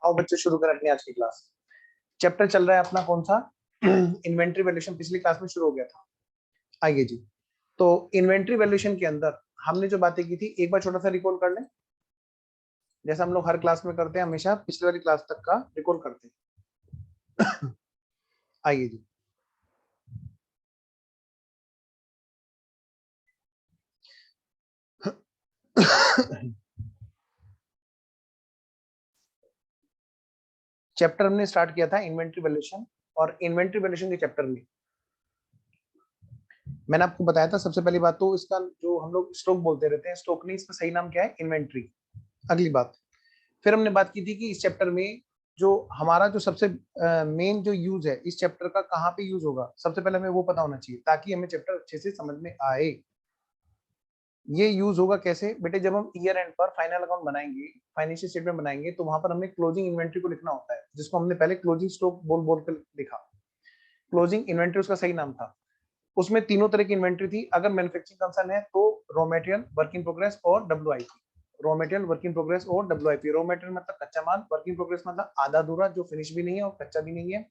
आओ बच्चे शुरू करें अपनी आज की क्लास। चैप्टर चल रहा है अपना कौन सा? Inventory valuation. पिछली क्लास में शुरू हो गया था। आइए जी, तो इन्वेंट्री वैल्यूएशन के अंदर हमने जो बातें की थी एक बार छोटा सा रिकॉल कर लें, जैसा हम लोग हर क्लास में करते हैं, हमेशा पिछली वाली क्लास तक का रिकॉल करते हैं। आइए जी, चैप्टर हमने स्टार्ट किया था इन्वेंट्री वैल्यूएशन, और इन्वेंट्री वैल्यूएशन के चैप्टर में मैंने आपको बताया था सबसे पहली बात तो इसका जो हम लोग स्टॉक बोलते रहते हैं, स्टॉक नहीं, इसका सही नाम क्या है? इन्वेंट्री। अगली बात, फिर हमने बात की थी कि इस चैप्टर में जो हमारा जो सबसे मेन जो यूज है इस चैप्टर का, कहाँ पे यूज होगा, सबसे पहले हमें वो पता होना चाहिए ताकि हमें चैप्टर अच्छे से समझ में आए। ये यूज होगा कैसे बेटे? जब हम ईयर एंड पर फाइनल अकाउंट बनाएंगे, फाइनेंशियल स्टेटमेंट बनाएंगे, तो वहां पर हमें क्लोजिंग इन्वेंट्री को लिखना होता है, जिसको हमने पहले क्लोजिंग स्टॉक बोल बोल कर लिखा। क्लोजिंग इन्वेंट्री उसका सही नाम था। उसमें तीनों तरह की इन्वेंट्री थी। अगर मैन्युफैक्चरिंग कंसर्न है तो raw material, work in progress और WIP. Raw material, work in progress और डब्ल्यूआईपी। रॉ मटेरियल मतलब कच्चा माल, वर्क इन प्रोग्रेस मतलब आधा अधूरा जो फिनिश भी नहीं है और कच्चा भी नहीं है,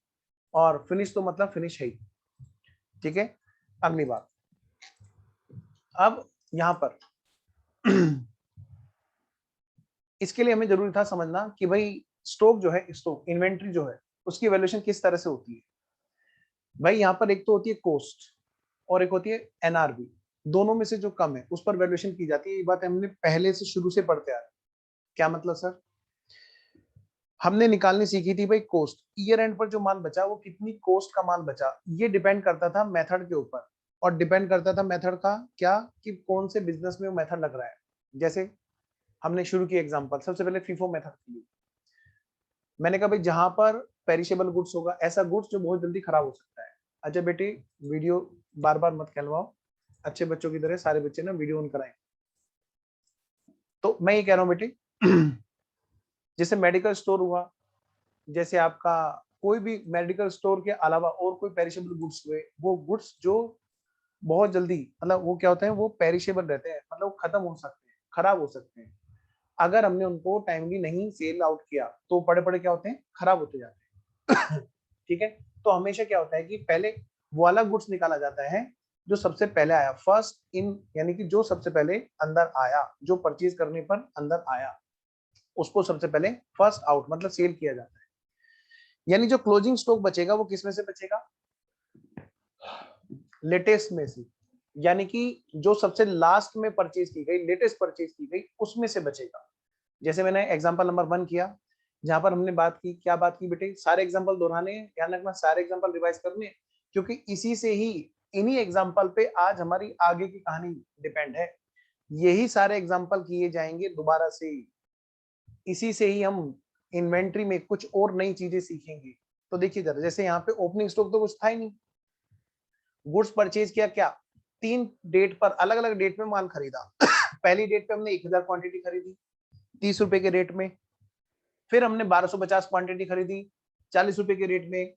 और फिनिश तो मतलब फिनिश है ही। ठीक है, अगली बात, अब यहां पर इसके लिए हमें जरूरी था समझना कि भाई स्टॉक जो है, स्टॉक इन्वेंट्री जो है, उसकी वैल्यूएशन किस तरह से होती है। भाई यहाँ पर एक तो होती है कॉस्ट और एक होती है एनआरबी। दोनों में से जो कम है उस पर वैल्यूएशन की जाती है। ये बात हमने पहले से शुरू से पढ़ते आ रहे हैं। क्या मतलब सर? हमने निकालनी सीखी थी भाई कॉस्ट। ईयर एंड पर जो माल बचा वो कितनी कॉस्ट का माल बचा, ये डिपेंड करता था मेथड के ऊपर, और डिपेंड करता था मेथड का क्या, कि कौन से बिजनेस में वो मेथड लग रहा है। जैसे हमने शुरू की एग्जांपल, सबसे पहले फीफो मेथड की। मैंने कहा भाई जहां पर पेरिशेबल गुड्स होगा, ऐसा गुड्स जो बहुत जल्दी खराब हो सकता है। अच्छा बेटी, वीडियो बार बार मत कहलवाओ, अच्छे बच्चों की तरह सारे बच्चे ना वीडियो ऑन कराएं। तो मैं ये कह रहा हूँ बेटी, जैसे मेडिकल स्टोर हुआ, जैसे आपका कोई भी मेडिकल स्टोर के अलावा और कोई पेरिशेबल गुड्स हुए, वो गुड्स जो बहुत जल्दी, मतलब वो क्या होते हैं, वो पेरिशेबल रहते हैं, मतलब वो खत्म हो सकते हैं, खराब हो सकते हैं। अगर हमने उनको टाइमली नहीं सेल आउट किया तो पड़े पड़े क्या होते हैं, खराब होते जाते हैं। ठीक है, तो हमेशा क्या होता है कि पहले वो वाला गुड्स निकाला जाता है जो सबसे पहले आया, फर्स्ट इन, यानी कि जो सबसे पहले अंदर आया, जो परचेज करने पर अंदर आया, उसको सबसे पहले फर्स्ट आउट मतलब सेल किया जाता है। यानी जो क्लोजिंग स्टॉक बचेगा वो किसमें से बचेगा? लेटेस्ट में से, यानी कि जो सबसे लास्ट में परचेज की गई, लेटेस्ट परचेज की गई, उसमें से बचेगा। जैसे मैंने एग्जांपल नंबर 1 किया, जहां पर हमने बात की, क्या बात की बेटे? सारे एग्जांपल दोहराने हैं, ध्यान रखना, सारे एग्जांपल रिवाइज करने हैं, क्योंकि इसी से ही, इन्हीं एग्जांपल पे आज हमारी आगे की कहानी डिपेंड है। यही सारे एग्जांपल किए जाएंगे दोबारा से, इसी से ही हम इन्वेंट्री में कुछ और नई चीजें सीखेंगे। तो देखिए जरा, जैसे यहाँ पे ओपनिंग स्टॉक तो कुछ था ही नहीं, गुड्स परचेज किया, क्या 3 डेट पर, अलग अलग डेट में माल खरीदा। पहली डेट पे हमने 1000 क्वांटिटी खरीदी 30 रुपए के रेट में, फिर हमने 1250 क्वांटिटी खरीदी 40 रुपए के रेट में,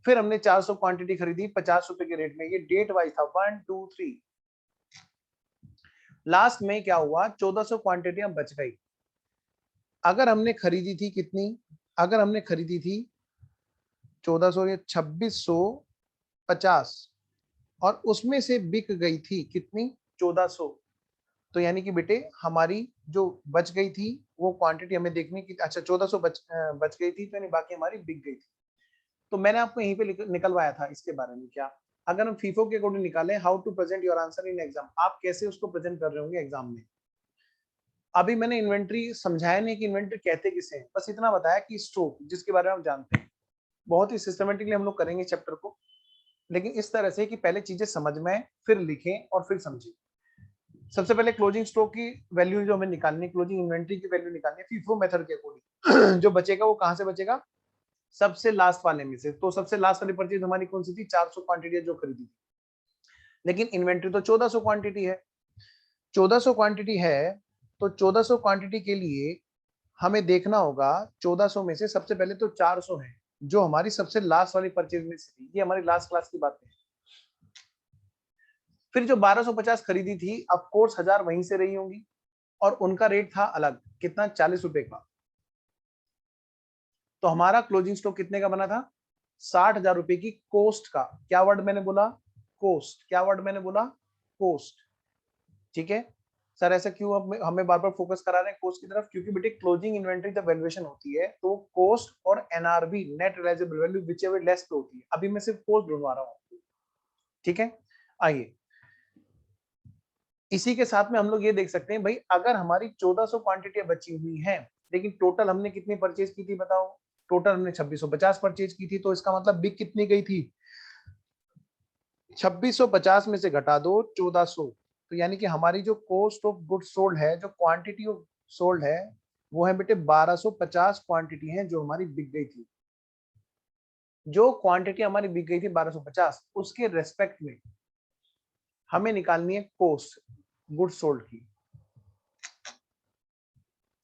फिर हमने 400 क्वांटिटी खरीदी 50 रुपए के रेट में। ये डेट वाइज था, 1 2 3। लास्ट में क्या हुआ, 1400 क्वांटिटियां बच गई। अगर हमने खरीदी थी कितनी, अगर हमने खरीदी थी 1400 या 2650, और उसमें से बिक गई थी कितनी, 1400, तो यानी कि बेटे हमारी जो बच गई थी वो क्वांटिटी हमें देखनी कि, अच्छा 1400 बच गई थी, तो यानी बाकी हमारी बिक गई थी। तो मैंने आपको यहीं पे निकलवाया था इसके बारे में। क्या, अगर हम फीफो के अकॉर्डिंग निकालें, how to present your answer in exam, आप कैसे उसको प्रेजेंट कर रहे होंगे एग्जाम में। अभी मैंने इन्वेंट्री समझाया नहीं कि इन्वेंट्री कहते किसे हैं, बस इतना बताया कि स्टॉक जिसके बारे में हम जानते हैं। बहुत ही सिस्टमेटिकली हम लोग करेंगे चैप्टर को, लेकिन इस तरह से कि पहले चीजें समझ में, फिर लिखें और फिर समझें। सबसे पहले क्लोजिंग स्टॉक की वैल्यू जो हमें निकालनी, क्लोजिंग इन्वेंट्री की वैल्यू निकालनी है फीफो मेथड के अकॉर्डिंग। जो बचेगा वो कहां से बचेगा, सबसे लास्ट वाले में से। तो सबसे लास्ट वाली परचेज हमारी कौन सी थी, 400 क्वांटिटी जो खरीदी थी, लेकिन इन्वेंट्री तो 1400 क्वांटिटी है। 1400 क्वांटिटी है, तो 1400 क्वांटिटी के लिए हमें देखना होगा 1400 में से सबसे पहले तो 400 है जो हमारी सबसे लास्ट वाली परचेज में से थी। ये हमारी लास्ट क्लास की बात है। फिर जो 1250 खरीदी थी, ऑफ कोर्स 1000 वहीं से रही होंगी, और उनका रेट था अलग, कितना, 40 रुपए का। तो हमारा क्लोजिंग स्टॉक कितने का बना था? 60,000 रुपए की कोस्ट का। क्या वर्ड मैंने बोला? कोस्ट। क्या वर्ड मैंने बोला? कोस्ट। ठीक है सर, ऐसा क्यों अब हमें बार बार फोकस करा रहे हैं कोस्ट की तरफ? क्योंकि बेटे क्लोजिंग इन्वेंटरी जब वैल्यूएशन होती है तो कोस्ट और NRV, net realisable value, whichever less पे होती है। अभी मैं सिर्फ कोस्ट ढूंढवा रहा हूँ। ठीक है, आइए इसी के साथ में हम लोग ये देख सकते हैं भाई, अगर हमारी 1400 क्वांटिटियां बची हुई हैं, लेकिन टोटल हमने कितनी परचेज की थी बताओ? टोटल हमने 2650 परचेज की थी, तो इसका मतलब बिक कितनी गई थी? 2650 में से घटा दो 1400, तो यानी कि हमारी जो कॉस्ट ऑफ गुड सोल्ड है, जो क्वांटिटी ऑफ सोल्ड है, वो है बेटे 1250 क्वांटिटी है जो हमारी बिक गई थी। जो क्वांटिटी हमारी बिक गई थी 1250, उसके रेस्पेक्ट में हमें निकालनी है कॉस्ट गुड सोल्ड की।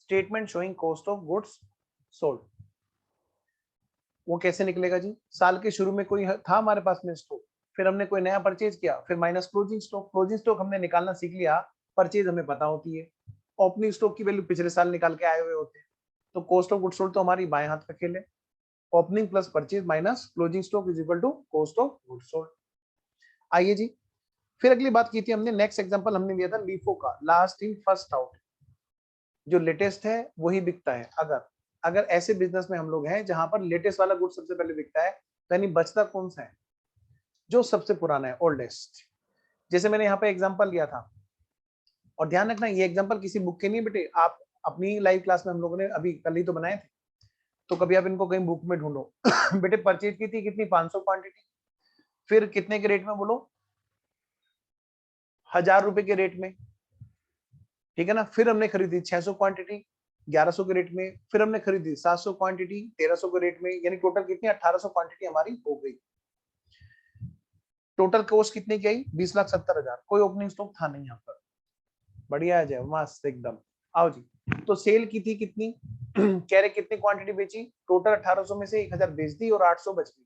Statement showing cost of goods sold. वो कैसे निकलेगा जी? साल के शुरू में कोई था हमारे पास में स्टॉक, फिर हमने कोई नया परचेज किया, फिर minus closing stock. Closing stock हमने निकालना सीख लिया, परचेज हमें पता होती है। ओपनिंग स्टॉक की वैल्यू पिछले साल निकाल के आए हुए होते हैं। तो कॉस्ट ऑफ गुड्स सोल्ड तो हमारी बाएं हाथ का खेल है। Opening plus purchase minus closing stock is equal to cost of goods sold. आइए जी, फिर अगली बात की थी हमने, नेक्स्ट एग्जांपल हमने लिया था लीफो का, लास्ट इन फर्स्ट आउट। जो लेटेस्ट है वही बिकता है। अगर अगर ऐसे बिजनेस में हम लोग हैं जहां पर लेटेस्ट वाला गुड सबसे पहले बिकता है, तो यानी बचता कौन सा है? जो सबसे पुराना है, ओल्डेस्ट। जैसे मैंने यहाँ पे एग्जांपल लिया था, और ध्यान रखना ये एग्जांपल किसी बुक के नहीं बेटे, आप अपनी लाइव क्लास में हम लोगों ने अभी कल ही तो बनाए थे, तो कभी आप इनको कहीं बुक में ढूंढो। बेटे परचेज की थी कितनी? 500 क्वांटिटी। फिर कितने के रेट में बोलो? 1000 रुपए के रेट में। ठीक है ना? फिर हमने खरीदी 600 क्वांटिटी 1100 के रेट में। फिर हमने खरीदी 700 क्वांटिटी 1300 के रेट में, यानी टोटल कितनी? 1800 क्वांटिटी हमारी हो गई। टोटल कॉस्ट कितने की आई? 20,70,000। कोई ओपनिंग स्टॉक था नहीं यहाँ पर। बढ़िया है जय, मस्त एकदम। आओ जी, तो सेल की थी कितनी? कह रहे कितनी क्वांटिटी बेची? टोटल 1800 में से 1000 बेच दी और 800 बच गई।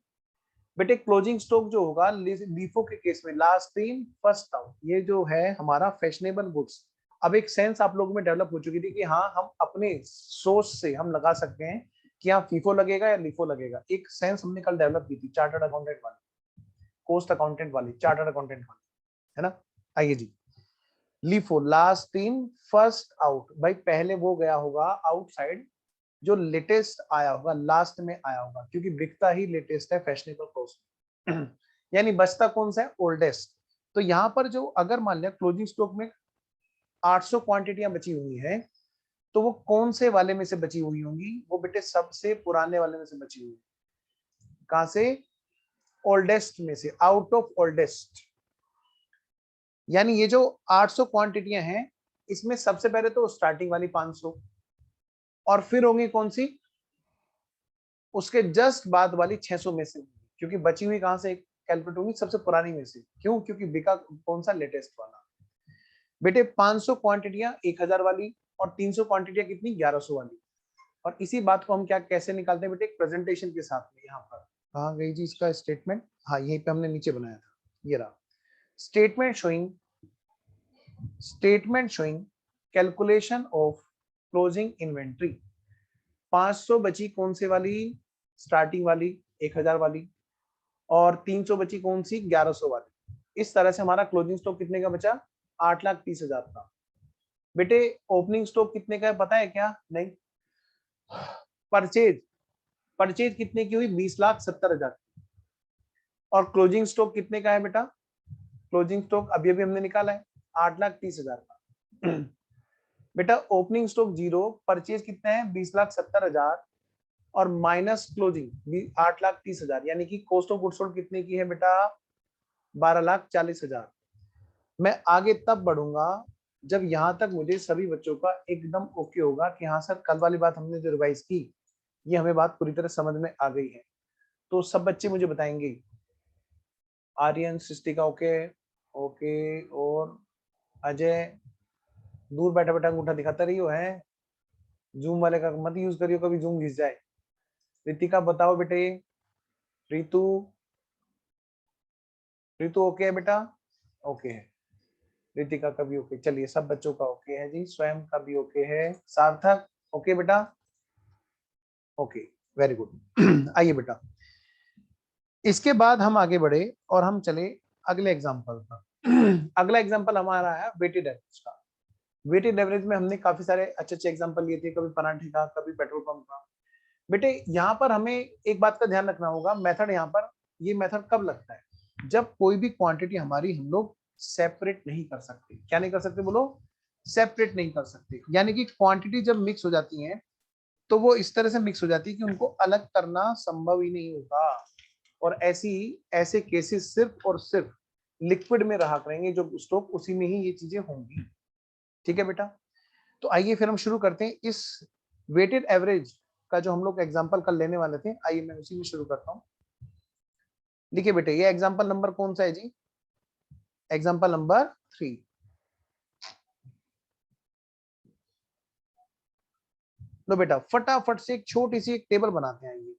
बेटे क्लोजिंग स्टॉक जो होगा लीफो के केस में, लास्ट इन फर्स्ट आउट, ये जो है हमारा फैशनेबल गुड्स। अब एक सेंस आप लोगों में डेवलप हो चुकी थी कि हाँ, हम अपने सोच से हम लगा सकते हैं कि यहाँ फीफो लगेगा या लीफो लगेगा। एक सेंस हमने कल डेवलप की थी, चार्टर्ड अकाउंटेंट वाली, कोस्ट अकाउंटेंट वाली, चार्टर्ड अकाउंटेंट वाली, है ना? आइए जी, LIFO last in first out. भाई पहले वो गया होगा आउटसाइड, जो लेटेस्ट आया होगा लास्ट में आया होगा, क्योंकि बिकता ही लेटेस्ट है फैशनेबल कॉस्ट। यानी बचता कौन सा है? ओल्डेस्ट। तो यहाँ पर जो अगर मान लिया क्लोजिंग स्टॉक में 800 क्वांटिटियां बची हुई है, तो वो कौन से वाले में से बची हुई होंगी? वो बेटे सबसे पुराने वाले में से बची हुई। कहां से? ओल्डेस्ट में से, आउट ऑफ ओल्डेस्ट। यानी ये जो 800 क्वांटिटियां हैं, इसमें सबसे पहले तो स्टार्टिंग वाली 500, और फिर होंगी कौन सी? उसके जस्ट बाद वाली 600 में से, क्योंकि बची हुई कहां से कैलकुलेट होगी? सबसे पुरानी में से। क्यों? क्योंकि बिका कौन सा? लेटेस्ट वाला। बेटे 500 क्वांटिटियां 1000 वाली, और 300 क्वांटिटियां कितनी? 1100 वाली। और इसी बात को हम क्या कैसे निकालते हैं बेटे? एक प्रेजेंटेशन के साथ में। यहाँ पर कहाँ गई जी इसका स्टेटमेंट? हाँ, यहीं पे हमने नीचे बनाया था, ये रहा। Statement showing calculation of closing inventory. 500 बची कौन से वाली? स्टार्टिंग वाली 1000 वाली, और 300 बची कौन सी? 1100 वाली। इस तरह से हमारा क्लोजिंग स्टॉक कितने का बचा? 8,30,000 का। बेटे ओपनिंग स्टॉक कितने का है पता है क्या? नहीं। परचेज परचेज कितने की हुई? 20,70,000। और क्लोजिंग स्टॉक कितने का है बेटा? क्लोजिंग स्टॉक अभी अभी हमने निकाला है 8,30,000 का। बेटा ओपनिंग स्टॉक जीरो, परचेज कितना है? 20,70,000, और माइनस क्लोजिंग 8,30,000, यानी कि कॉस्ट ऑफ गुड्स सोल्ड कितने की है बेटा? 12,40,000। मैं आगे तब बढ़ूंगा जब यहां तक मुझे सभी बच्चों का एकदम ओके होगा कि हाँ सर, कल वाली बात हमने जो रिवाइज की, ये हमें बात पूरी तरह समझ में आ गई है। तो सब बच्चे मुझे बताएंगे। आर्यन, सृष्टिका ओके, ओके, और अजय, दूर बैठा बैठा अंगूठा दिखाता रहियो है, जूम वाले का मत यूज करियो, कभी जूम घिस जाए। रितिका बताओ बेटे। रितु, रितु ओके है बेटा? ओके है। रितिका का भी ओके। चलिए सब बच्चों का ओके है जी, स्वयं का भी ओके है। सार्थक ओके बेटा? Okay, very good. आइए बेटा, इसके बाद हम आगे बढ़े और हम चले अगले एग्जाम्पल पर। अगला एग्जाम्पल हमारा है वेटेड एवरेज का। वेटेड एवरेज में हमने काफी सारे अच्छे अच्छे एग्जाम्पल लिए थे, कभी पराठे का, कभी पेट्रोल पंप का। बेटे यहाँ पर हमें एक बात का ध्यान रखना होगा, मेथड यहाँ पर, ये मेथड कब लगता है, जब कोई भी क्वांटिटी हमारी हम लोग सेपरेट नहीं कर सकते। क्या नहीं कर सकते बोलो? सेपरेट नहीं कर सकते। यानी कि क्वांटिटी जब मिक्स हो जाती है तो वो इस तरह से मिक्स हो जाती है कि उनको अलग करना संभव ही नहीं होगा। और ऐसे केसेस सिर्फ और सिर्फ लिक्विड में रहा करेंगे, जो स्टॉक उसी में ही ये चीजें होंगी। ठीक है बेटा, तो आइए फिर हम शुरू करते हैं इस वेटेड एवरेज का जो हम लोग एग्जांपल कल लेने वाले थे। आइए मैं उसी में शुरू करता हूँ। देखिए बेटे, ये एग्जांपल नंबर कौन सा है जी? Example number 3। लो बेटा, फटाफट से एक छोटी सी एक टेबल बनाते हैं। ये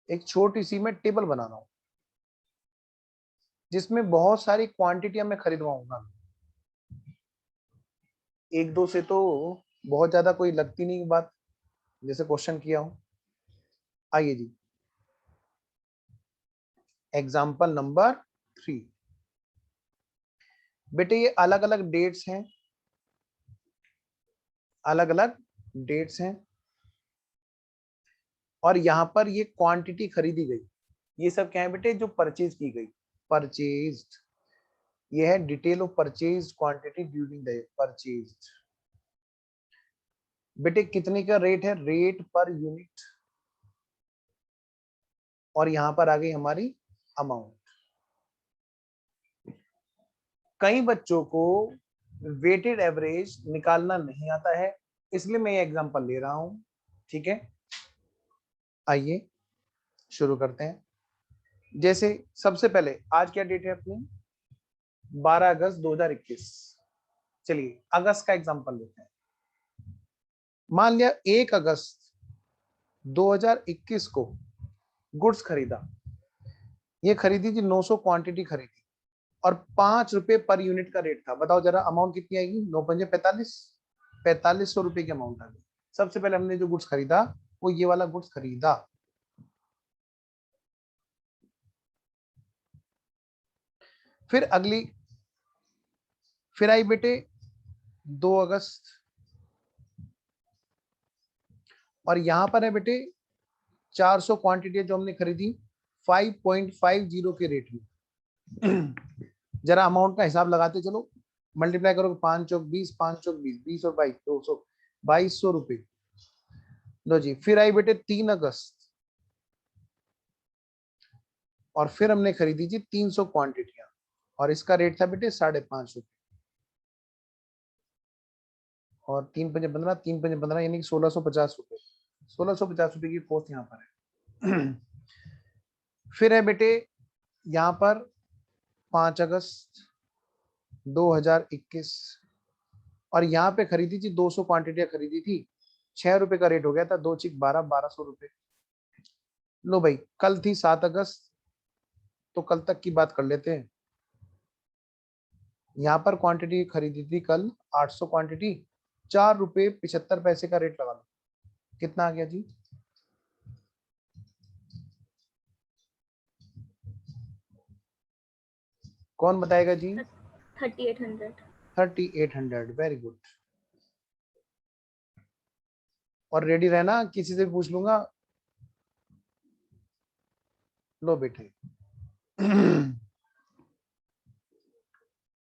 एक छोटी सी मैं टेबल बना रहा हूं जिसमें बहुत सारी क्वांटिटियां मैं खरीदवाऊंगा। एक दो से तो बहुत ज्यादा कोई लगती नहीं बात, जैसे क्वेश्चन किया हूं। आइए जी, एग्जाम्पल नंबर 3। बेटे ये अलग अलग डेट्स हैं, अलग अलग डेट्स हैं, और यहां पर ये क्वांटिटी खरीदी गई। ये सब क्या है बेटे? जो परचेज की गई, परचेज्ड। ये है detail of purchase quantity during the purchased. बेटे कितने का रेट है? Rate per unit. और यहां पर आ गई हमारी अमाउंट। कई बच्चों को वेटेड एवरेज निकालना नहीं आता है, इसलिए मैं ये एग्जांपल ले रहा हूं। ठीक है, आइए शुरू करते हैं। जैसे सबसे पहले, आज क्या डेट है अपनी? 12 अगस्त 2021। चलिए अगस्त का एग्जांपल लेते हैं। मान लिया 1 अगस्त 2021 को गुड्स खरीदा। ये खरीदी थी 900 क्वांटिटी खरीदी, और 5 रुपए पर यूनिट का रेट था। बताओ जरा अमाउंट कितनी आएगी? 9 पंजे 45, 4500 रुपए की अमाउंट आ गई। सबसे पहले हमने जो गुड्स खरीदा वो ये वाला गुड्स खरीदा। फिर अगली, फिर आई बेटे 2 अगस्त, और यहां पर है बेटे 400 क्वांटिटी जो हमने खरीदी 5.50 के रेट में। जरा अमाउंट का हिसाब लगाते चलो, मल्टीप्लाई करो, 5 चौक 20, 5 चौक 20, 20 और 22, 200, 2200 रुपए। लो जी, फिर आई बेटे 3 अगस्त, और फिर हमने खरीदी थी 300 क्वांटिटियां, और इसका रेट था बेटे 5.5 रुपए। और 3 पंजे 15, 3 पंजे 15, यानी कि 1650 रुपए। 1650 रुपए की कॉस्ट यहाँ पर है। फिर है बेटे यहाँ पर 5 अगस्त 2021, और यहाँ पे खरीदी थी 200 क्वांटिटियां खरीदी थी, 6 रुपए का रेट हो गया था। 2 6 12, 1200 रुपए। लो भाई, कल थी 7 अगस्त, तो कल तक की बात कर लेते हैं। यहाँ पर क्वांटिटी खरीदी थी कल 800 क्वांटिटी, 4 रुपए 75 पैसे का रेट लगा लो। कितना आ गया जी? कौन बताएगा जी? 3800। 3800, वेरी गुड। और रेडी रहना, किसी से पूछ लूंगा। लो बेटे,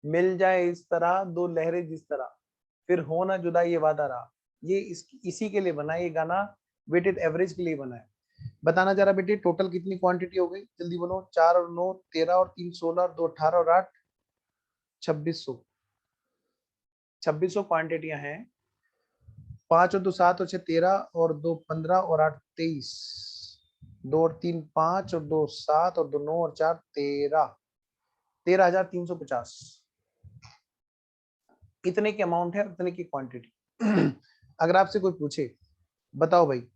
मिल जाए इस तरह दो लहरें जिस तरह, फिर हो ना जुदा ये वादा रहा। ये इसी के लिए बना, ये गाना वेटेड एवरेज के लिए बना है। बताना जरा बेटे, टोटल कितनी क्वांटिटी हो गई? जल्दी बोलो। 4 और 9 13, और 3 16, और 2 18, और 8 2600। 2600 क्वांटिटियां हैं। 5 और 2 7, और 6 13, और 2 15, और 8 23, 2 और 3 5, और 2 7, और 2 9, और 4 13, 13,350। इतने की अमाउंट है, इतने की क्वांटिटी। अगर आपसे कोई पूछे, बताओ भाई,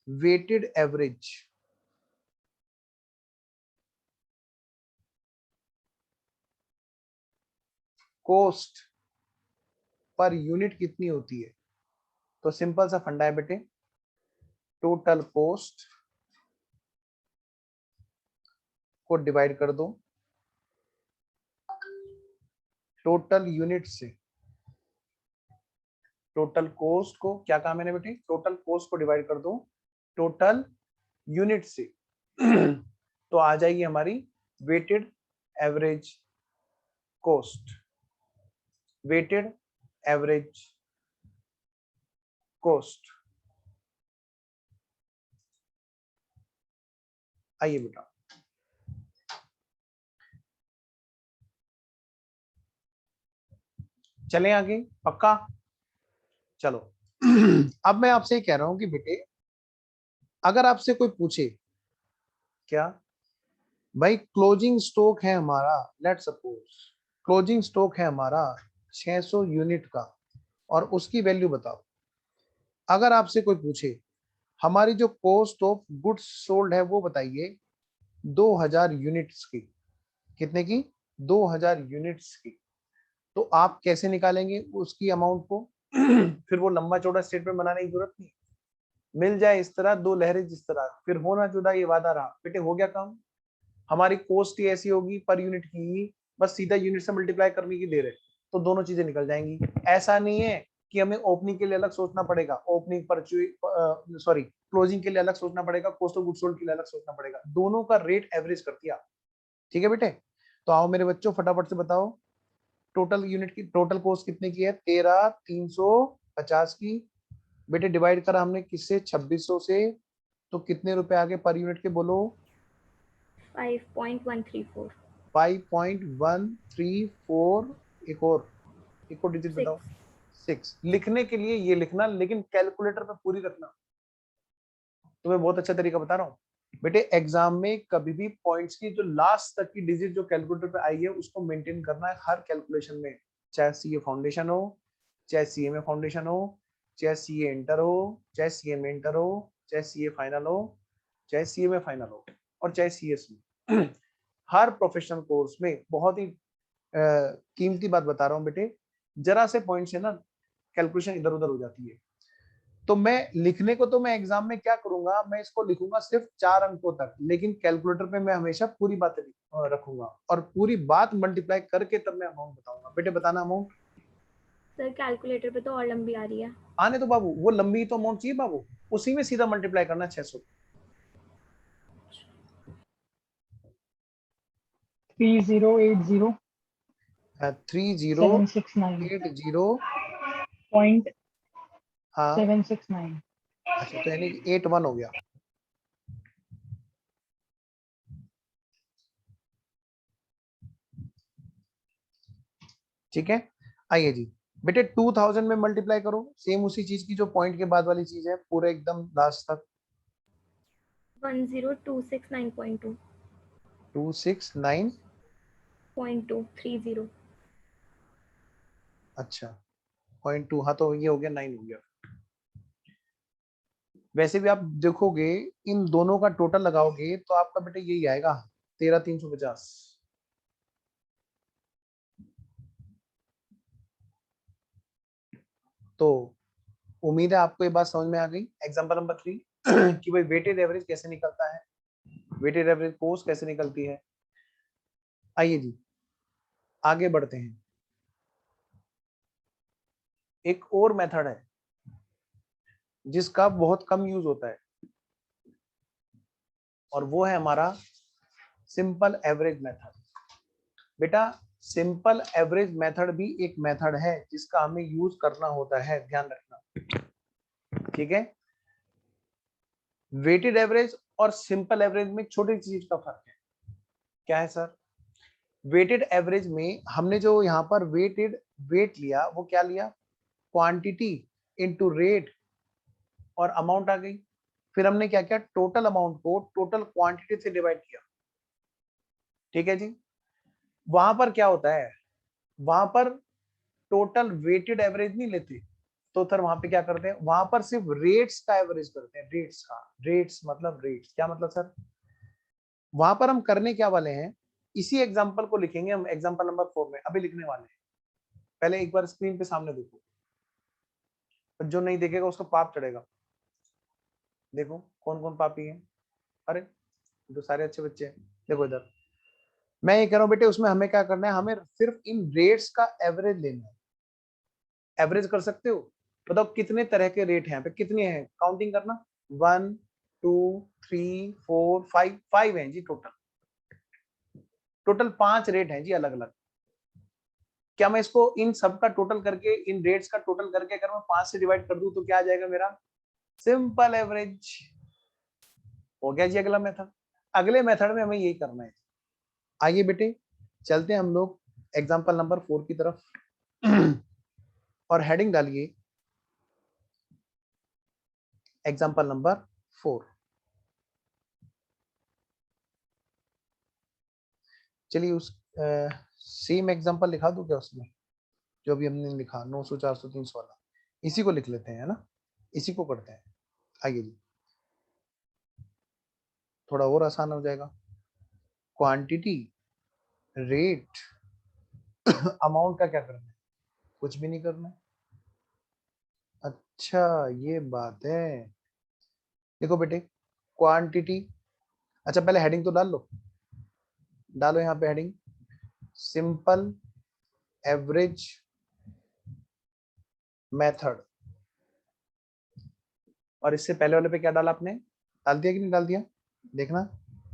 weighted average cost per unit कितनी होती है? तो सिंपल सा फंडा है बेटे, टोटल कॉस्ट को डिवाइड कर दो टोटल यूनिट से। टोटल कॉस्ट को क्या कहा मैंने बेटे? टोटल कॉस्ट को डिवाइड कर दो टोटल यूनिट से। तो आ जाएगी हमारी weighted average cost. Weighted average cost. आइए बेटा, चलें आगे, पक्का? चलो। अब मैं आपसे कह रहा हूं कि बेटे अगर आपसे कोई पूछे क्या भाई क्लोजिंग स्टॉक है हमारा, लेट सपोज क्लोजिंग स्टॉक है हमारा 600 यूनिट का और उसकी वैल्यू बताओ। अगर आपसे कोई पूछे हमारी जो कॉस्ट ऑफ गुड्स सोल्ड है वो बताइए 2000 यूनिट्स की, कितने की? 2000 यूनिट्स की। तो आप कैसे निकालेंगे उसकी अमाउंट को? फिर वो लंबा चौड़ा स्टेटमेंट बनाने की जरूरत नहीं, मिल जाए इस तरह दो लहरें जिस तरह, फिर होना जुदा ये वादा रहा, बेटे हो गया काम। हमारी कॉस्ट ही ऐसी होगी पर यूनिट की, बस सीधा यूनिट से मल्टीप्लाई करने की देर है, तो दोनों चीजें निकल जाएंगी। ऐसा नहीं है कि हमें ओपनिंग के लिए अलग सोचना पड़ेगा, ओपनिंग परचेज सॉरी क्लोजिंग के लिए अलग सोचना पड़ेगा, कॉस्ट ऑफ गुड्स सोल्ड के लिए अलग सोचना पड़ेगा, दोनों का रेट एवरेज कर दिया। ठीक है बेटे, तो आओ मेरे बच्चों फटाफट से बताओ टोटल यूनिट की टोटल कॉस्ट कितने की है? 13350 की। बेटे डिवाइड करा हमने किससे? 2600 से, तो कितने रुपए आगे पर यूनिट के बोलो? 5.134। 5.134। एक और डिजिट बताओ। 6 लिखने के लिए ये लिखना, लेकिन कैलकुलेटर पे पूरी रखना। तुम्हें बहुत अच्छा तरीका बता रहा हूँ बेटे, एग्जाम में कभी भी पॉइंट्स की जो लास्ट तक की डिजिट जो कैलकुलेटर पे आई है उसको मेंटेन करना है हर कैलकुलेशन में, चाहे सीए फाउंडेशन हो, चाहे सीए में फाउंडेशन हो, चाहे सीए इंटर हो, चाहे सीए में इंटर हो, चाहे सीए फाइनल हो, चाहे सीए में फाइनल हो, और चाहे सीएस में। हर प्रोफेशनल कोर्स में बहुत ही कीमती बात बता रहा हूँ बेटे, जरा से पॉइंट से ना कैलकुलेशन इधर उधर हो जाती है। तो मैं लिखने को तो मैं एग्जाम में क्या करूंगा, मैं इसको लिखूंगा सिर्फ 4 अंकों तक, लेकिन कैलकुलेटर पे मैं हमेशा पूरी बातें रखूंगा और पूरी बात मल्टीप्लाई करके तब मैं अमाउंट बताऊंगा। बेटे बताना अमाउंट। सर कैलकुलेटर पे तो और लंबी आ रही है। आने तो बाबू, वो लंबी तो अमाउंट चाहिए बाबू, उसी में सीधा मल्टीप्लाई करना 600। 3080 769 3080 पॉइंट हाँ 769। अच्छा, तो यानी 81 हो गया। ठीक है, आइए जी बेटे 2000 में मल्टीप्लाई करो, सेम उसी चीज की जो पॉइंट के बाद वाली चीज है, पूरे एकदम लास्ट तक। 10269.2 269 0.230। अच्छा 0.2, हाँ तो ये हो गया 9 हो गया। वैसे भी आप देखोगे इन दोनों का टोटल लगाओगे तो आपका बेटे यही आएगा 13350। तो उम्मीद है आपको ये बात समझ में आ गई। एग्जांपल नंबर 3 कि भाई वेटेड एवरेज कैसे निकलता है, वेटेड एवरेज कॉस्ट कैसे निकलती है। आइए जी आगे बढ़ते हैं। एक और मेथड है जिसका बहुत कम यूज होता है और वो है हमारा सिंपल एवरेज मेथड। बेटा सिंपल एवरेज मेथड भी एक मेथड है जिसका हमें यूज करना होता है, ध्यान रखना। ठीक है, वेटेड एवरेज और सिंपल एवरेज में छोटी चीज का फर्क है। क्या है सर? वेटेड एवरेज में हमने जो यहाँ पर वेट लिया वो क्या लिया? क्वांटिटी इनटू रेट और अमाउंट आ गई। फिर हमने क्या किया? टोटल अमाउंट को टोटल क्वांटिटी से डिवाइड किया। ठीक है जी, वहां पर क्या होता है, वहां पर टोटल वेटेड एवरेज नहीं लेते, तो सर वहां पे क्या करते हैं? वहां पर सिर्फ रेट्स का एवरेज करते हैं, रेट्स का। रेट्स मतलब रेट्स क्या मतलब सर? वहां पर हम करने क्या वाले हैं, इसी एग्जांपल को लिखेंगे हम एग्जांपल नंबर 4 में, अभी लिखने वाले हैं। पहले एक बार स्क्रीन पे सामने देखो। और जो नहीं देखेगा उसको पाप चढ़ेगा। देखो कौन कौन पापी है। अरे तो सारे अच्छे बच्चे हैं। देखो इधर मैं ये कह रहा हूँ बेटे, उसमें हमें क्या करना है, हमें सिर्फ इन रेट्स का एवरेज लेना है। एवरेज कर सकते हो? बताओ कितने तरह के रेट हैं यहाँ पे, कितने हैं, काउंटिंग करना। 1 2 3 4 5, 5 हैं जी टोटल। टोटल 5 रेट हैं जी अलग अलग। क्या मैं इसको इन सब का टोटल करके, इन रेट्स का टोटल करके अगर मैं 5 से डिवाइड कर दूं तो क्या आ जाएगा मेरा? Simple average. हो गया जी अगला मेथड। अगले मेथड में हमें यही करना है। आइए बेटे चलते हैं हम लोग एग्जांपल नंबर 4 की तरफ और हेडिंग डालिए एग्जांपल नंबर 4। चलिए उस सेम एग्जांपल लिखा दूं क्या उसमें, जो भी हमने लिखा 900 400 300 वाला, इसी को लिख लेते हैं, है ना, इसी को करते हैं। आइए जी, थोड़ा और आसान हो जाएगा। क्वांटिटी, रेट, अमाउंट का क्या करना है? कुछ भी नहीं करना है। अच्छा ये बात है। देखो बेटे क्वांटिटी, अच्छा पहले हेडिंग तो डाल लो, डालो यहाँ पे हेडिंग सिंपल एवरेज मेथड। और इससे पहले वाले पे क्या डाला आपने, डाल दिया कि नहीं डाल दिया, देखना।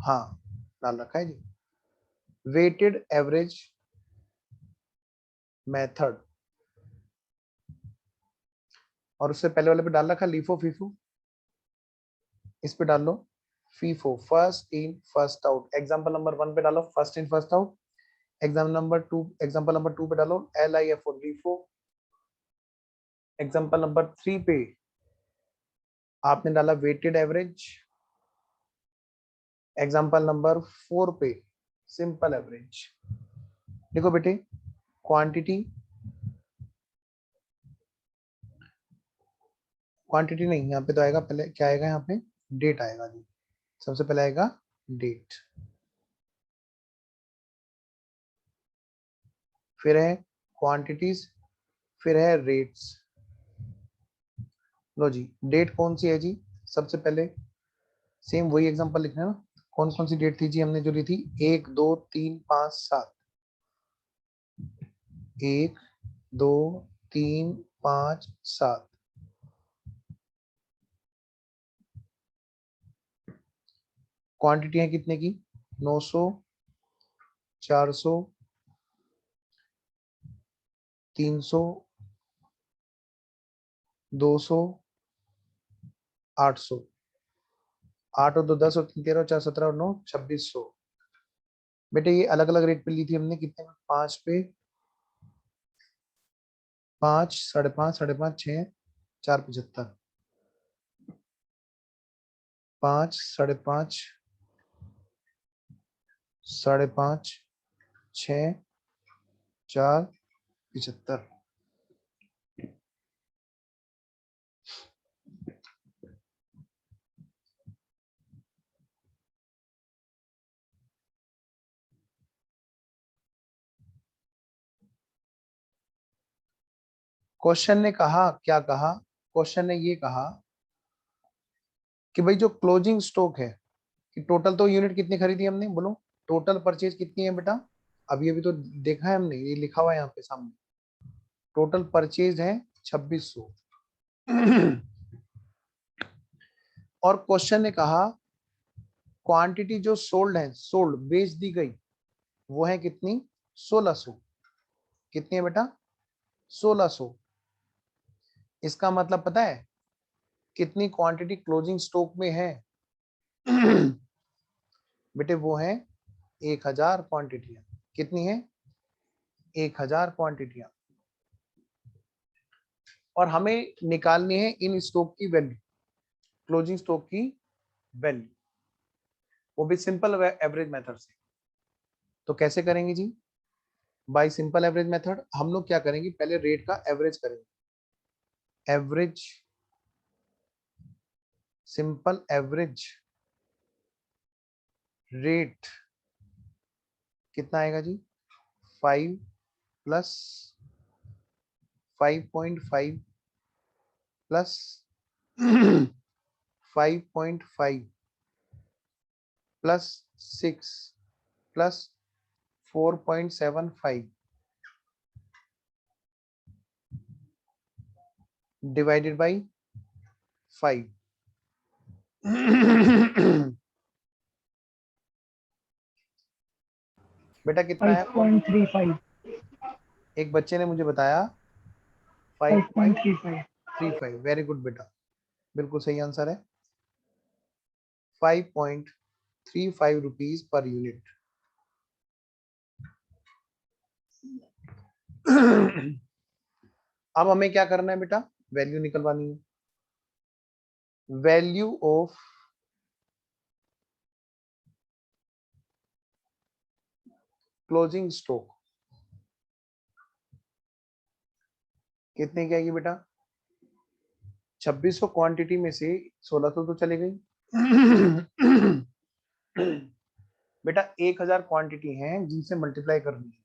हाँ डाल रखा है जी, वेटेड एवरेज मेथड। और उससे पहले वाले पे डाल रखा लीफो फीफो, इस पे डाल लो FIFO, first in first out. Example number 1 पे डालो first in first out. Example number 2 पे डालो LIFO लीफो। एग्जांपल नंबर 3 पे आपने डाला वेटेड एवरेज। एग्जांपल नंबर 4 पे सिंपल एवरेज। देखो बेटे क्वांटिटी, क्वांटिटी नहीं, यहाँ पे तो आएगा पहले क्या आएगा, यहाँ पे डेट आएगा जी। सबसे पहले आएगा डेट, फिर है क्वांटिटीज, फिर है रेट्स। लो जी डेट कौन सी है जी, सबसे पहले सेम वही एग्जांपल लिखना है ना। कौन कौन सी डेट थी जी हमने जो ली थी, 1 2 3 5 7। 1 2 3 5 7। क्वांटिटी है कितने की, 900 400 300 200 800। 8 और 2 10 और 3 13 और 4 17 और 9 2600। बेटे ये अलग अलग रेट पे ली थी हमने, कितने में, 5 पे, 5 5.5 5.5 6 4 75। 5 5.5 5.5 6 4 75। क्वेश्चन ने कहा, क्या कहा, क्वेश्चन ने ये कहा कि भाई जो क्लोजिंग स्टॉक है, कि टोटल तो यूनिट कितनी खरीदी हमने, बोलो टोटल परचेज कितनी है बेटा। अभी अभी तो देखा है हमने, ये लिखा हुआ है यहाँ पे सामने, टोटल परचेज है 2600। और क्वेश्चन ने कहा क्वांटिटी जो सोल्ड है, सोल्ड बेच दी गई, वो है कितनी, 1600। कितनी है बेटा, 1600। इसका मतलब पता है कितनी क्वांटिटी क्लोजिंग स्टॉक में है? बेटे वो है 1000 क्वांटिटियां। कितनी है, 1000 क्वांटिटियां। और हमें निकालनी है इन स्टॉक की वैल्यू, क्लोजिंग स्टॉक की वैल्यू, वो भी सिंपल एवरेज मेथड से। तो कैसे करेंगे जी, बाय सिंपल एवरेज मेथड। हम लोग क्या करेंगे, पहले रेट का एवरेज करेंगे, एवरेज, सिंपल एवरेज रेट कितना आएगा जी, 5 plus 5.5 plus 5.5 plus 6 plus 4.75 divided by 5। बेटा कितना है? 5.35 एक बच्चे ने मुझे बताया 5.35। 5.35 वेरी गुड बेटा, बिल्कुल सही आंसर है। 5.35 रुपीज पर यूनिट। अब हमें क्या करना है बेटा? वैल्यू निकलवानी है। वैल्यू ऑफ क्लोजिंग स्टॉक कितने की आएगी बेटा? 2600 क्वांटिटी में से 1600 तो चले गई। बेटा 1000 क्वांटिटी हैं जिनसे मल्टीप्लाई करनी है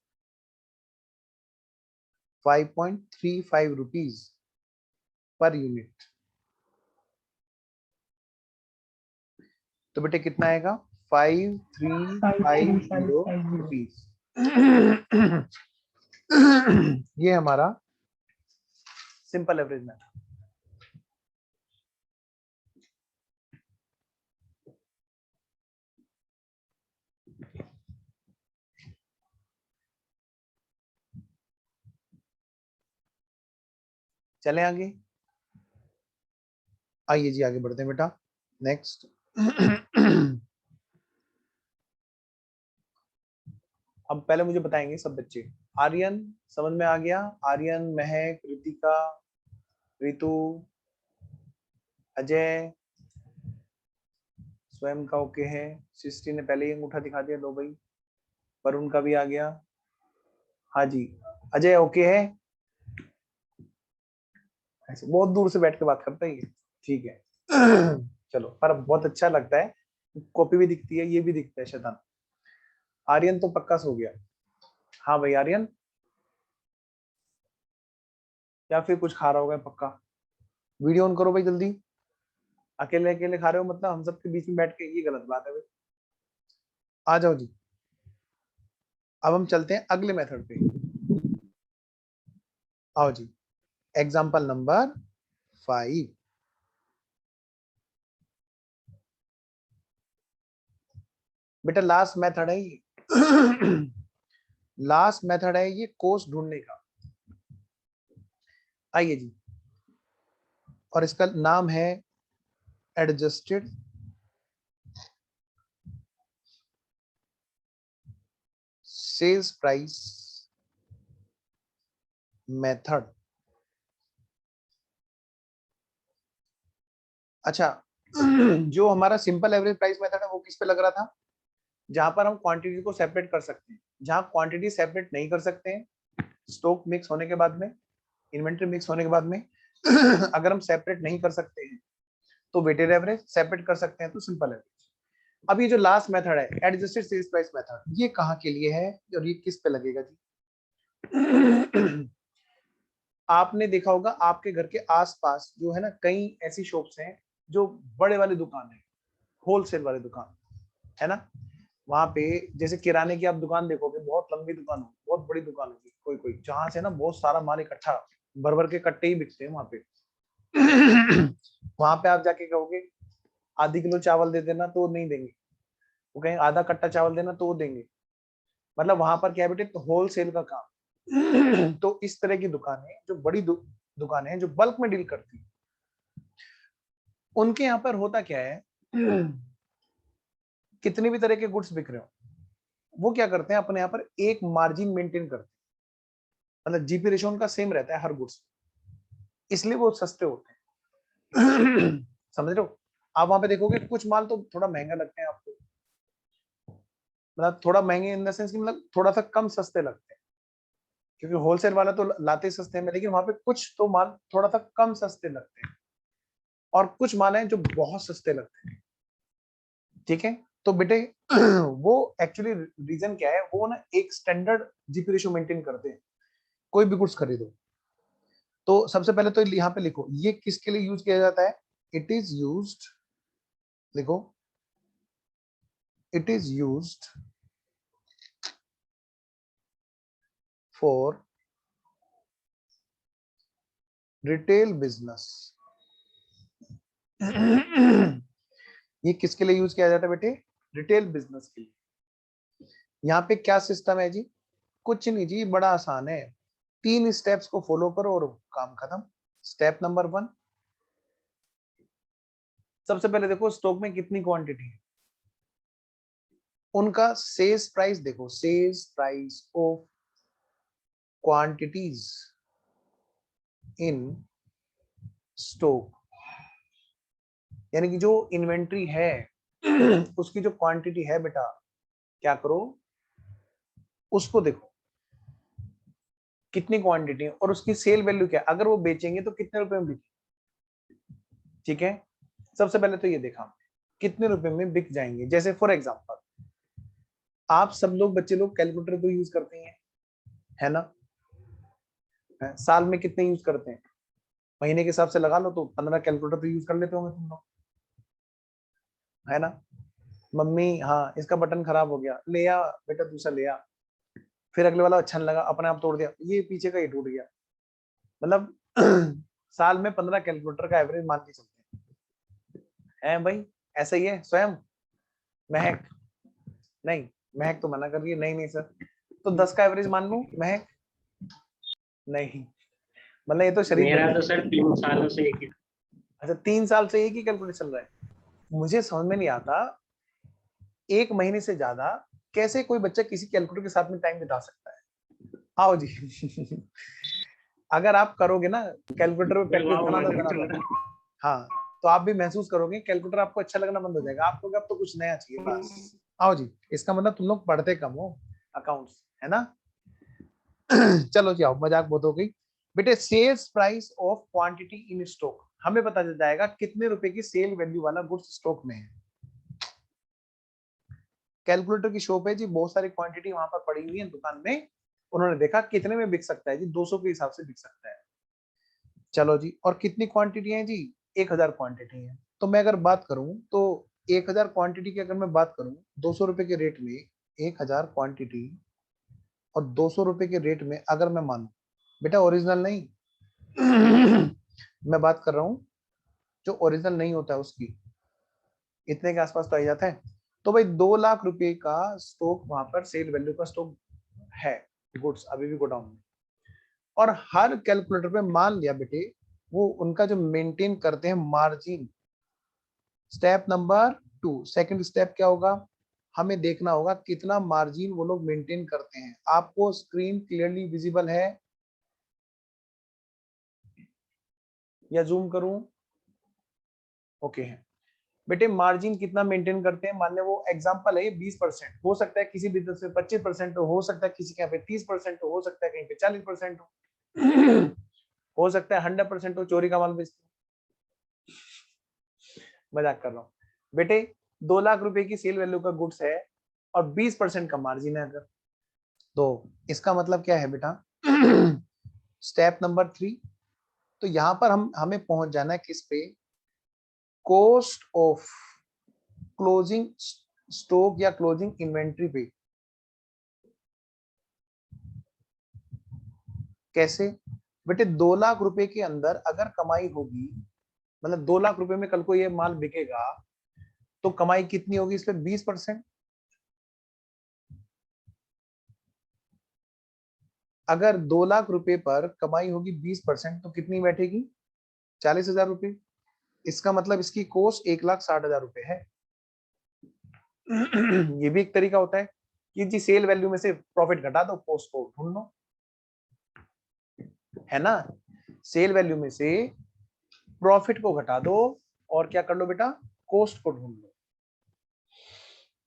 5.35 रुपीज पर यूनिट। तो बेटे कितना आएगा? 5350 रुपीज। ये हमारा सिंपल एवरेज मेथड। चले आगे, आइए जी आगे बढ़ते हैं बेटा। नेक्स्ट अब पहले मुझे बताएंगे सब बच्चे। आर्यन समझ में आ गया? आर्यन, महक, रितिका, रितु, अजय, स्वयं का ओके है। सृष्टि ने पहले ही अंगूठा दिखा दिया, लो भाई। वरुण का भी आ गया। हाँ जी, अजय ओके है? ऐसे बहुत दूर से बैठ के बात करता है ये, ठीक है। चलो, पर बहुत अच्छा लगता है, कॉपी भी दिखती है, ये भी दिखता है शैतान। आर्यन तो पक्का सो गया। हाँ भाई आर्यन, या फिर कुछ खा रहा होगा पक्का। वीडियो ऑन करो भाई जल्दी। अकेले अकेले खा रहे हो मतलब हम सबके बीच में बैठ के, ये गलत बात है भाई। आ जाओ जी। अब हम चलते हैं अगले मेथड पे। आओ जी, एग्जाम्पल नंबर 5। बेटा लास्ट मेथड है ये। लास्ट मेथड है ये कोस्ट ढूंढने का। आइए जी, और इसका नाम है एडजस्टेड सेल्स प्राइस मेथड। अच्छा, जो हमारा सिंपल एवरेज प्राइस मेथड है वो किस पे लग रहा था? जहां पर हम क्वांटिटी को सेपरेट कर सकते हैं। जहां क्वांटिटी सेपरेट नहीं कर सकते हैं, स्टॉक मिक्स होने के बाद में, इन्वेंट्री मिक्स होने के बाद में, अगर हम सेपरेट नहीं कर सकते हैं तो वेटेड एवरेज, सेपरेट कर सकते हैं तो सिंपल एवरेज। अब ये जो लास्ट मेथड है एडजस्टेड सेल्स प्राइस मेथड, ये कहाँ के लिए है और ये किस पे लगेगा जी? आपने देखा होगा आपके घर के आसपास जो है ना, कई ऐसी शॉप्स हैं जो बड़े वाले दुकान है, होलसेल वाले दुकान है ना। वहां पे जैसे किराने की आप दुकान देखोगे, बहुत लंबी दुकान होगी, बहुत बड़ी दुकान होगी, कोई कोई जहां से ना बहुत सारा माल इकट्ठा भर भर के कट्टे ही बिकते हैं वहां पे। वहां पे आप जाके कहोगे आधी किलो चावल दे देना तो नहीं देंगे, वो कहेंगे आधा कट्टा चावल देना तो वो देंगे। मतलब वहां पर क्या बेटे, तो होलसेल का काम। तो इस तरह की दुकानें जो बड़ी दुकानें हैं जो बल्क में डील करती हैं, उनके यहाँ पर होता क्या है, कितने भी तरह के गुड्स बिक रहे हो, वो क्या करते हैं अपने यहाँ पर एक मार्जिन मेंटेन करते हैं। मतलब जीपी रेशो उनका सेम रहता है हर गुड्स, इसलिए वो सस्ते होते हैं। समझ रहे हो? आप वहां पे देखोगे कुछ माल तो थोड़ा महंगा लगते हैं आपको, मतलब थोड़ा महंगे इन द सेंस कि मतलब थोड़ा सा कम सस्ते लगते हैं, क्योंकि होलसेल वाला तो लाते सस्ते हैं, लेकिन वहां पे कुछ तो माल थोड़ा सा कम सस्ते लगते हैं और कुछ माल हैं जो बहुत सस्ते लगते हैं। ठीक है, तो बेटे वो एक्चुअली रीजन क्या है, वो ना एक स्टैंडर्ड जीपी रेशियो मेंटेन करते हैं कोई भी गुड्स खरीदो। तो सबसे पहले तो यहाँ पे लिखो ये किसके लिए यूज किया जाता है, इट इज यूज्ड, लिखो it is used for retail business. ये किसके लिए यूज किया जाता है बेटे, रिटेल बिजनेस के लिए। यहाँ पे क्या सिस्टम है जी, कुछ नहीं जी, बड़ा आसान है, 3 स्टेप्स को फॉलो करो और काम खत्म। स्टेप नंबर 1, सबसे पहले देखो स्टॉक में कितनी क्वांटिटी है, उनका सेल्स प्राइस देखो, sales price of quantities in stock, यानी कि जो इन्वेंट्री है उसकी जो क्वांटिटी है बेटा, क्या करो उसको देखो कितनी क्वांटिटी है और उसकी सेल वैल्यू क्या है, अगर वो बेचेंगे तो कितने रुपए में बिके। ठीक है, सबसे पहले तो ये देखा कितने रुपए में बिक जाएंगे। जैसे फॉर एग्जांपल आप सब लोग बच्चे लोग कैलकुलेटर तो यूज करते हैं, है ना, साल में कितने यूज करते हैं, महीने के हिसाब से लगा लो तो 15 कैलकुलेटर तो यूज कर लेते होंगे तुम लोग, है ना। मम्मी हाँ इसका बटन खराब हो गया, ले आ बेटा दूसरा ले आ, फिर अगले वाला अच्छा नहीं लगा अपने आप तोड़ दिया, ये पीछे का ही टूट गया। मतलब साल में 15 कैलकुलेटर का एवरेज मान के चलते हैं भाई, ऐसा ही है। स्वयं महक नहीं, महक तो मना कर रही है, नहीं नहीं सर, तो 10 का एवरेज मान लूं महक, नहीं मतलब ये तो शरीफ मेरा तो सर 3 सालों से एक ही। अच्छा 3 साल से एक ही कैलकुलेटर चल रहा है, मुझे समझ में नहीं आता 1 महीने से ज्यादा कैसे कोई बच्चा किसी कैलकुलेटर के साथ में टाइम बिता सकता है। आओ जी अगर आप करोगे ना कैलकुलेटर पे प्रैक्टिस करना, हाँ तो आप भी महसूस करोगे कैलकुलेटर आपको अच्छा लगना बंद हो जाएगा, आपको अब तो कुछ नया चाहिए बस। आओ जी, इसका मतलब तुम लोग पढ़ते कम हो अकाउंट्स, है ना। चलो जी आओ, मजाक बहुत हो गई बेटे। Sales price of quantity in stock, हमें पता चल जाएगा कितने रुपए की सेल वैल्यू वाला गुड्स स्टॉक में है। कैलकुलेटर की शॉप है जी, बहुत सारी क्वांटिटी वहां पर पड़ी हुई है दुकान में, उन्होंने देखा कितने में बिक सकता है जी, 200 के हिसाब से बिक सकता है। चलो जी, और कितनी क्वांटिटी है जी, 1000 क्वांटिटी है। तो मैं अगर बात करूं तो 1000 क्वांटिटी की अगर मैं बात करूं 200 रुपए के रेट में 1000 क्वांटिटी, और 200 रुपए के रेट में अगर मैं मानू बेटा ओरिजिनल नहीं मैं बात कर रहा हूं जो ओरिजिनल नहीं होता है उसकी, इतने के आसपास तो आ जाता है। तो भाई 2 लाख रुपए का स्टॉक वहां पर सेल वैल्यू का स्टॉक है, गुड्स अभी भी गोडाउन में, और हर कैलकुलेटर पे मान लिया बेटे वो उनका जो मेंटेन करते हैं margin. Step number 2, second step क्या होगा, हमें देखना होगा कितना मार्जिन वो लोग मेंटेन करते हैं। आपको स्क्रीन क्लियरली विजिबल है या जूम करूं, ओके है बेटे। मार्जिन कितना मेंटेन करते हैं, मान ले वो एग्जांपल है ये 20%, हो सकता है किसी बिजनेस में 25% हो सकता है किसी के यहाँ पे 30% हो सकता है कहीं पे 40% हो सकता है 100% हो, चोरी का माल बेचते, मजाक कर रहा हूँ बेटे। 2 लाख रुपए की सेल वैल्यू का गुड्स है और 20% का मार्जिन है अगर, तो इसका मतलब क्या है बेटा स्टेप नंबर 3, तो यहां पर हमें पहुंच जाना है किस पे, कॉस्ट ऑफ क्लोजिंग स्टॉक या क्लोजिंग इन्वेंट्री पे। कैसे बेटे, 2 लाख रुपए के अंदर अगर कमाई होगी, मतलब 2 लाख रुपए में कल को ये माल बिकेगा तो कमाई कितनी होगी इस पे 20%। अगर 2 लाख रुपए पर कमाई होगी 20% तो कितनी बैठेगी 40,000 रुपए। इसका मतलब इसकी कॉस्ट 1,60,000 रुपए है। ये भी एक तरीका होता है कि जी सेल वैल्यू में से प्रॉफिट घटा दो, कॉस्ट को ढूंढ लो, है ना। सेल वैल्यू में से प्रॉफिट को घटा दो और क्या कर लो बेटा, कॉस्ट को ढूंढ लो।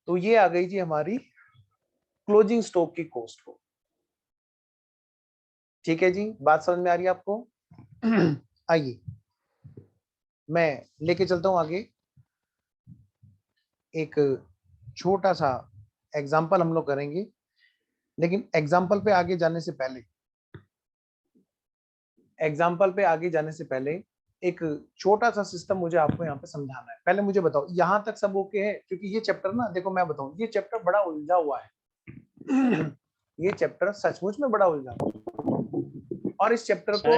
तो ये आ गई जी हमारी क्लोजिंग स्टॉक की कॉस्ट को। ठीक है जी, बात समझ में आ रही है आपको। आइए मैं लेके चलता हूं आगे, एक छोटा सा एग्जाम्पल हम लोग करेंगे, लेकिन एग्जाम्पल पे आगे जाने से पहले एग्जाम्पल पे आगे जाने से पहले एक छोटा सा सिस्टम मुझे आपको यहाँ पे समझाना है। पहले मुझे बताओ यहाँ तक सब ओके है? क्योंकि ये चैप्टर ना, देखो मैं बताऊं, ये चैप्टर बड़ा उलझा हुआ है। ये चैप्टर सचमुच में बड़ा उलझा हुआ है, और इस चैप्टर को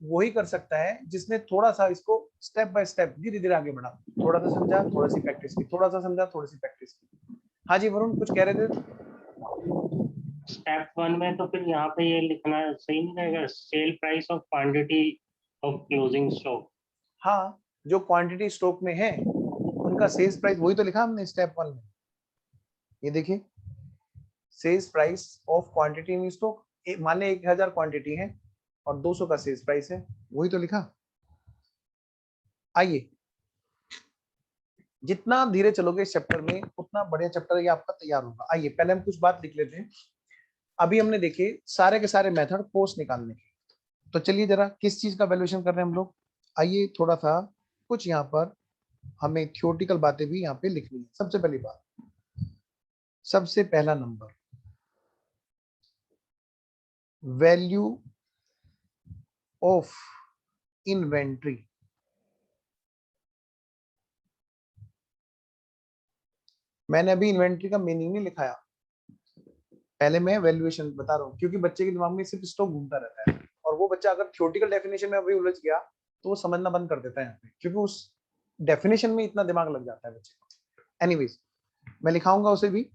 वही कर सकता है जिसने थोड़ा सा इसको स्टेप बाय स्टेप धीरे धीरे आगे बढ़ा, थोड़ा सा समझा, थोड़ी सी प्रैक्टिस की, थोड़ा सा समझा, थोड़ी सी प्रैक्टिस की। हाँ जी वरुण, कुछ कह रहे थे? स्टेप 1 में तो फिर यहाँ पे ये लिखना सही नहीं रहेगा, sale price of quantity of closing stock. हाँ, जो क्वांटिटी स्टॉक में है उनका सेल्स प्राइस वही तो लिखा हमने स्टेप 1 में। ये देखिए, sales price of quantity in stock, मान ले 1000 क्वांटिटी है और 200 का सेल्स प्राइस है, वही तो लिखा। आइए, जितना धीरे चलोगे इस चैप्टर में उतना बढ़िया चैप्टर ये आपका तैयार होगा। आइए पहले हम कुछ बात लिख लेते हैं। अभी हमने देखे सारे के सारे मेथड कॉस्ट निकालने के, तो चलिए जरा किस चीज का वैल्यूएशन कर रहे हैं हम लोग। आइए थोड़ा सा कुछ यहाँ पर हमें थियोरेटिकल बातें भी यहाँ पे लिखनी है। सबसे पहली बात, सबसे पहला नंबर, वैल्यू ऑफ इन्वेंट्री। मैंने अभी इन्वेंट्री का मीनिंग नहीं लिखाया, पहले मैं वैल्यूएशन बता रहा हूँ, क्योंकि बच्चे के दिमाग में सिर्फ स्टॉक घूमता रहता है, और वो बच्चा अगर थियोरेटिकल डेफिनेशन में अभी उलझ गया तो वो समझना बंद कर देता है यहाँ पे, क्योंकि उस डेफिनेशन में इतना दिमाग लग जाता है बच्चे को। एनीवेज, मैं लिखाऊंगा उसे भी,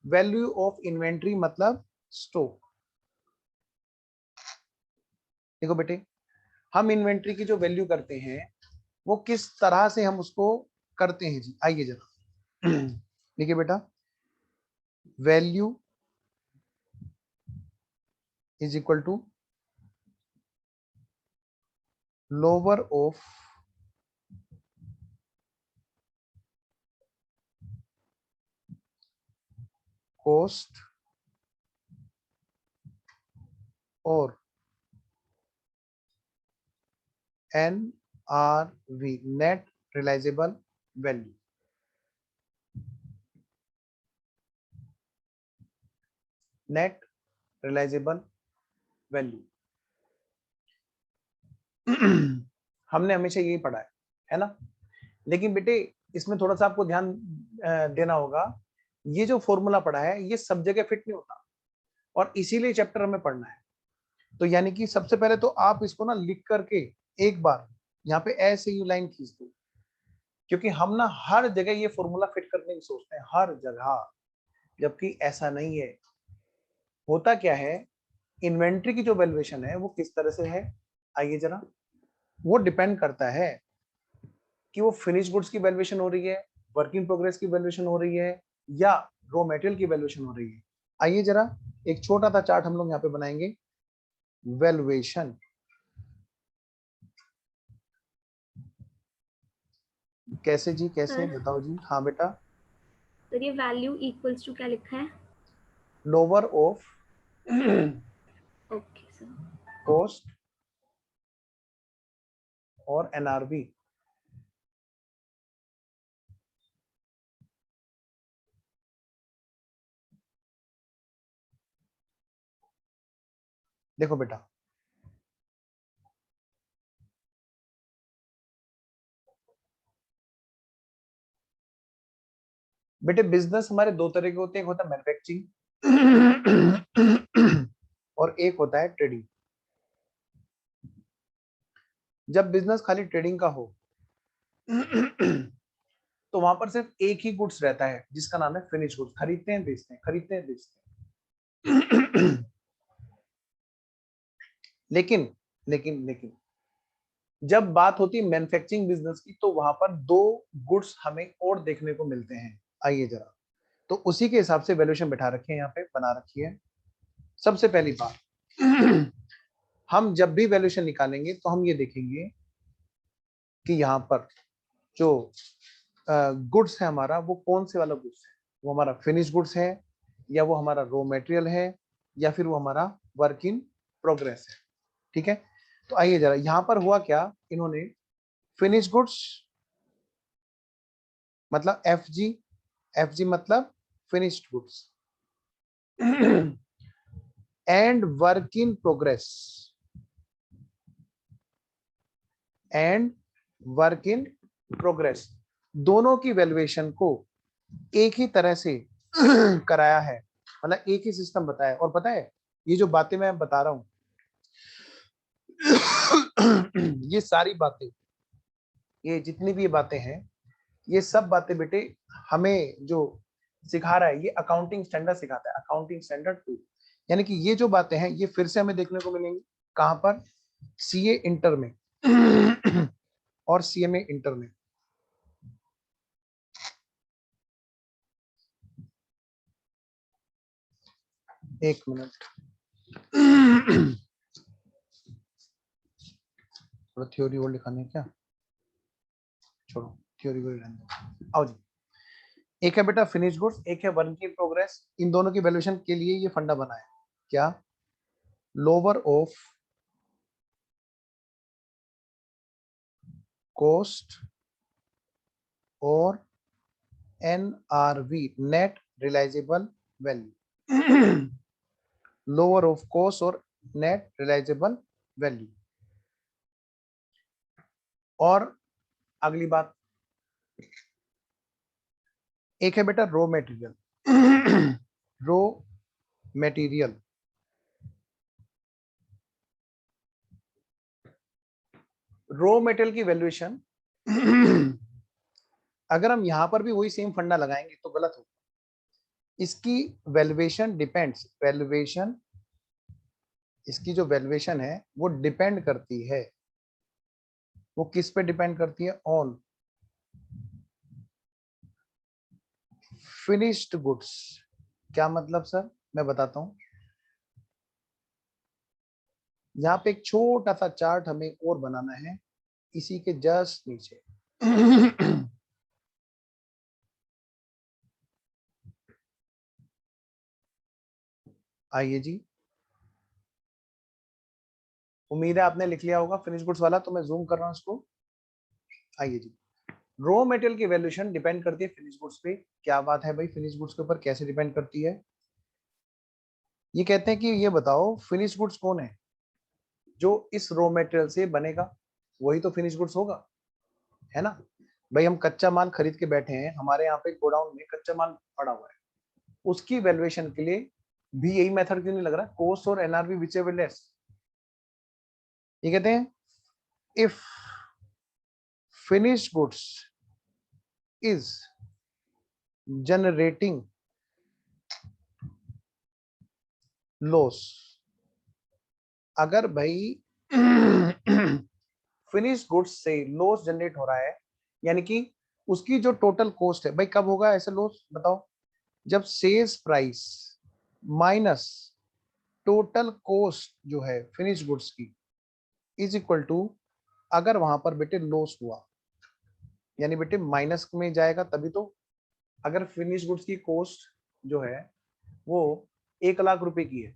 वैल्यू ऑफ इन्वेंट्री मतलब स्टॉक। देखो बेटे, हम इन्वेंट्री की जो वैल्यू करते हैं वो किस तरह से हम उसको करते हैं जी, आइए जरा देखिए बेटा, value is equal to lower of cost और NRV, net realisable value. Net realisable value हमने हमेशा यही पढ़ा है ना। लेकिन बेटे इसमें थोड़ा सा आपको ध्यान देना होगा, ये जो फॉर्मूला पढ़ा है ये सब जगह फिट नहीं होता, और इसीलिए चैप्टर हमें पढ़ना है। तो यानी कि सबसे पहले तो आप इसको ना लिख करके एक बार यहाँ पे ऐसे यू लाइन खींच दो, क्योंकि हम ना हर जगह ये फॉर्मूला फिट करने की सोचते हैं, हर जगह, जबकि ऐसा नहीं है। होता क्या है, इन्वेंट्री की जो वैल्यूएशन है वो किस तरह से है, आइए जरा, वो डिपेंड करता है कि वो फिनिश गुड्स की वैल्यूएशन हो रही है, वर्क इन प्रोग्रेस की वैल्यूएशन हो रही है, या रॉ मटेरियल की वैल्यूएशन हो रही है। आइए जरा एक छोटा सा चार्ट हम लोग यहाँ पे बनाएंगे, वैल्यूएशन। कैसे जी, कैसे बताओ जी? हाँ बेटा, सर ये वैल्यू इक्वल्स टू क्या लिखा है? Lower of okay sir. Cost और NRV। देखो बेटा, बेटे बिजनेस हमारे दो तरह के होते हैं, एक होता है मैन्युफैक्चरिंग और एक होता है ट्रेडिंग। जब बिजनेस खाली ट्रेडिंग का हो तो वहां पर सिर्फ एक ही गुड्स रहता है जिसका नाम है फिनिश गुड्स, खरीदते हैं बेचते हैं, खरीदते हैं बेचते हैं। लेकिन लेकिन लेकिन जब बात होती है मैन्युफैक्चरिंग बिजनेस की, तो वहां पर दो गुड्स हमें और देखने को मिलते हैं। आइए जरा, तो उसी के हिसाब से वैल्यूएशन बैठा रखे हैं, यहाँ पे बना रखी है। सबसे पहली बात, हम जब भी वैल्यूएशन निकालेंगे तो हम ये देखेंगे कि यहाँ पर जो गुड्स है हमारा, वो कौन से वाला गुड्स है, वो हमारा फिनिश गुड्स है, या वो हमारा रॉ मटेरियल है, या फिर वो हमारा वर्क इन प्रोग्रेस है। ठीक है, तो आइए जरा, यहाँ पर हुआ क्या, इन्होंने फिनिश गुड्स मतलब FG मतलब finished goods and work in progress and work in progress, दोनों की वैल्यूएशन को एक ही तरह से कराया है, मतलब एक ही सिस्टम बताया। और पता है ये जो बातें मैं बता रहा हूं ये सारी बातें, ये जितनी भी बातें हैं, ये सब बातें बेटे हमें जो सिखा रहा है ये अकाउंटिंग स्टैंडर्ड सिखाता है, अकाउंटिंग स्टैंडर्ड 2। यानी कि ये जो बातें हैं ये फिर से हमें देखने को मिलेंगी कहां पर, सीए इंटर में और सीएमए इंटर में। एक मिनट थोड़ा थ्योरी और लिखाने क्या, छोड़ो थ्योरी को रहने दो। आओ जी, एक है बेटा फिनिश गुड्स, एक है वर्क इन प्रोग्रेस। इन दोनों की वैल्यूएशन के लिए ये फंडा बना है क्या, लोअर ऑफ कॉस्ट और NRV net realisable value, lower of cost और नेट रियलाइजेबल वैल्यू। और अगली बात, एक है बेटा raw material, raw material, raw material की वैल्यूएशन अगर हम यहां पर भी वही सेम फंडा लगाएंगे तो गलत होगा। इसकी वैल्यूएशन डिपेंड्स, वैल्यूएशन, इसकी जो वैल्यूएशन है वो डिपेंड करती है, वो किस पे डिपेंड करती है, ऑन फिनिश्ड गुड्स। क्या मतलब सर, मैं बताता हूं। यहाँ पे एक छोटा सा चार्ट हमें और बनाना है इसी के जस्ट नीचे आइए जी, उम्मीद है आपने लिख लिया होगा फिनिश गुड्स वाला, तो मैं जूम कर रहा हूं इसको। आइए जी, रॉ मटेरियल की वैल्यूएशन डिपेंड करती है फिनिश गुड्स पे। क्या बात है भाई, फिनिश गुड्स के ऊपर कैसे डिपेंड करती है। ये कहते हैं कि ये बताओ फिनिश गुड्स कौन है, जो इस रॉ मटेरियल से बनेगा वही तो फिनिश गुड्स होगा, है ना। भाई हम कच्चा माल खरीद के बैठे हैं, हमारे यहाँ पे गोडाउन में कच्चा माल पड़ा हुआ है, उसकी वैल्यूएशन के लिए भी यही मेथड क्यों नहीं लग रहा, कॉस्ट और एनआरवी विचएवर लेस। ये कहते हैं if finish goods is generating loss, अगर भाई फिनिश गुड्स से लॉस जनरेट हो रहा है, यानी कि उसकी जो टोटल कॉस्ट है, भाई कब होगा ऐसे लॉस बताओ, जब sales price minus total cost जो है फिनिश गुड्स की इज इक्वल टू, अगर वहां पर बेटे लॉस हुआ, यानी बेटे माइनस में जाएगा तभी तो। अगर फिनिश गुड्स की कॉस्ट जो है वो 1 लाख रुपए की है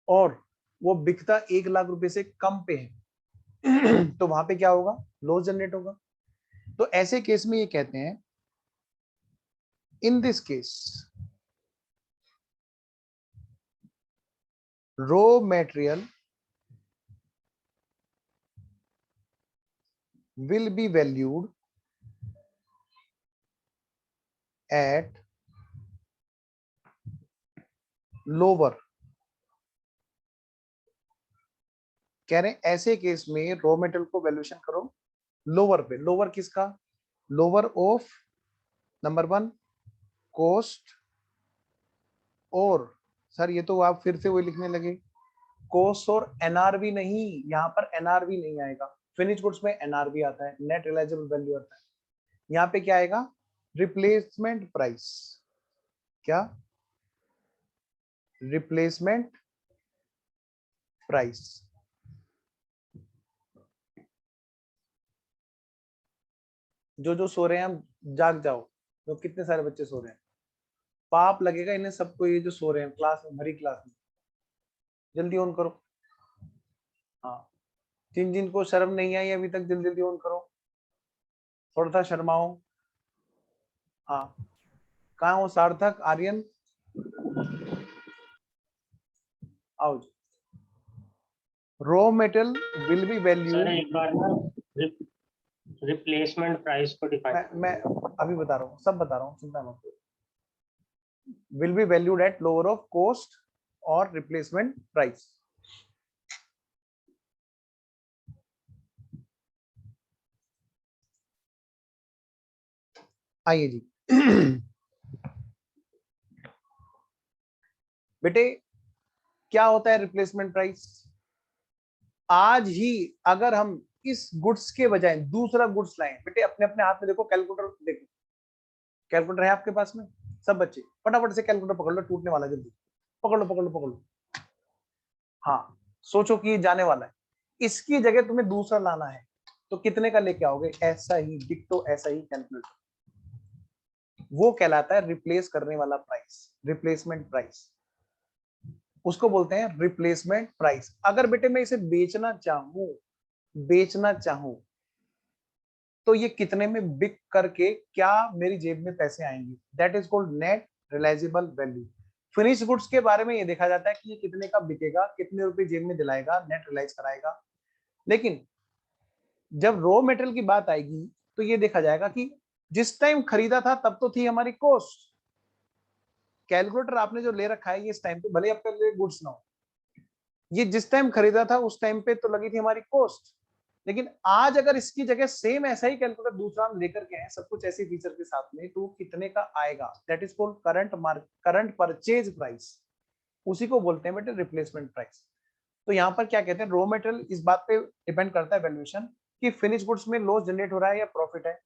और वो बिकता 1 लाख रुपए से कम पे है तो वहां पे क्या होगा, लॉस जनरेट होगा। तो ऐसे केस में ये कहते हैं in this case raw material will be valued at lower, कह रहे हैं ऐसे केस में रॉ मटेरियल को वैल्यूएशन करो लोअर पे। लोअर किसका, लोअर ऑफ नंबर 1 कॉस्ट, और सर ये तो आप फिर से वही लिखने लगे, कॉस्ट और एनआरवी नहीं, यहाँ पर एनआरवी नहीं आएगा, फिनिश गुड्स में एनआरवी आता है, नेट रियलाइजेबल वैल्यू आता है। यहाँ पे क्या आएगा, रिप्लेसमेंट प्राइस, क्या, रिप्लेसमेंट प्राइस। जो जो सो रहे हैं हम जाग जाओ, तो कितने सारे बच्चे सो रहे हैं, पाप लगेगा इन्हें सबको, ये जो सो रहे हैं क्लास में, भरी क्लास में, जल्दी ऑन करो। हाँ, जिन जिन को शर्म नहीं आई अभी तक जल्दी जल्दी ऑन करो, थोड़ा सा शर्माओ। हाँ, कहाँ हो सार्थक, आर्यन, आओ जी। Raw material will be sir valued, एक बार ना रिप्लेसमेंट प्राइस को डिफाइन मैं अभी बता रहा हूँ, सब बता रहा हूँ, चिंता मत करो। Will be valued at lower of cost और रिप्लेसमेंट प्राइस। आइए जी बेटे क्या होता है रिप्लेसमेंट प्राइस? आज ही अगर हम इस गुड्स के बजाय दूसरा गुड्स लाएं, बेटे अपने अपने हाथ में देखो, कैलकुलेटर देखो, कैलकुलेटर है आपके पास में? सब बच्चे फटाफट से कैलकुलेटर पकड़ लो, टूटने वाला, जल्दी पकड़ लो पकड़ लो पकड़ लो। हाँ सोचो कि ये जाने वाला है, इसकी जगह तुम्हें दूसरा लाना है, तो कितने का लेके आओगे? ऐसा ही डिक्टो, ऐसा ही कैलकुलेटर, वो कहलाता है रिप्लेस करने वाला प्राइस, रिप्लेसमेंट प्राइस, उसको बोलते हैं रिप्लेसमेंट प्राइस। अगर बेटे मैं इसे बेचना चाहूं तो ये कितने में बिक करके क्या मेरी जेब में पैसे आएंगे? That is called net realisable value. Finish goods के बारे में ये देखा जाता है कि ये कितने का बिकेगा, कितने रुपए जेब में दिलाएगा, नेट रियलाइज कराएगा। लेकिन जब रॉ मेटेरियल की बात आएगी तो ये देखा जाएगा कि जिस टाइम खरीदा था तब तो थी हमारी कॉस्ट। कैलकुलेटर आपने जो ले रखा है ये इस टाइम पे भले आपके लिए गुड्स ना हो, ये जिस टाइम खरीदा था उस टाइम पे तो लगी थी हमारी कॉस्ट। लेकिन आज अगर इसकी जगह सेम ऐसा ही कैलकुलेटर दूसरा हम लेकर के आए, सब कुछ ऐसे फीचर के साथ में, तो कितने का आएगा? That is called current purchase price, उसी को बोलते हैं बेटे रिप्लेसमेंट प्राइस। तो यहाँ पर क्या कहते हैं, रॉ मटेरियल इस बात पे डिपेंड करता है वैल्यूएशन कि फिनिश गुड्स में लॉस जनरेट हो रहा है या प्रॉफिट है।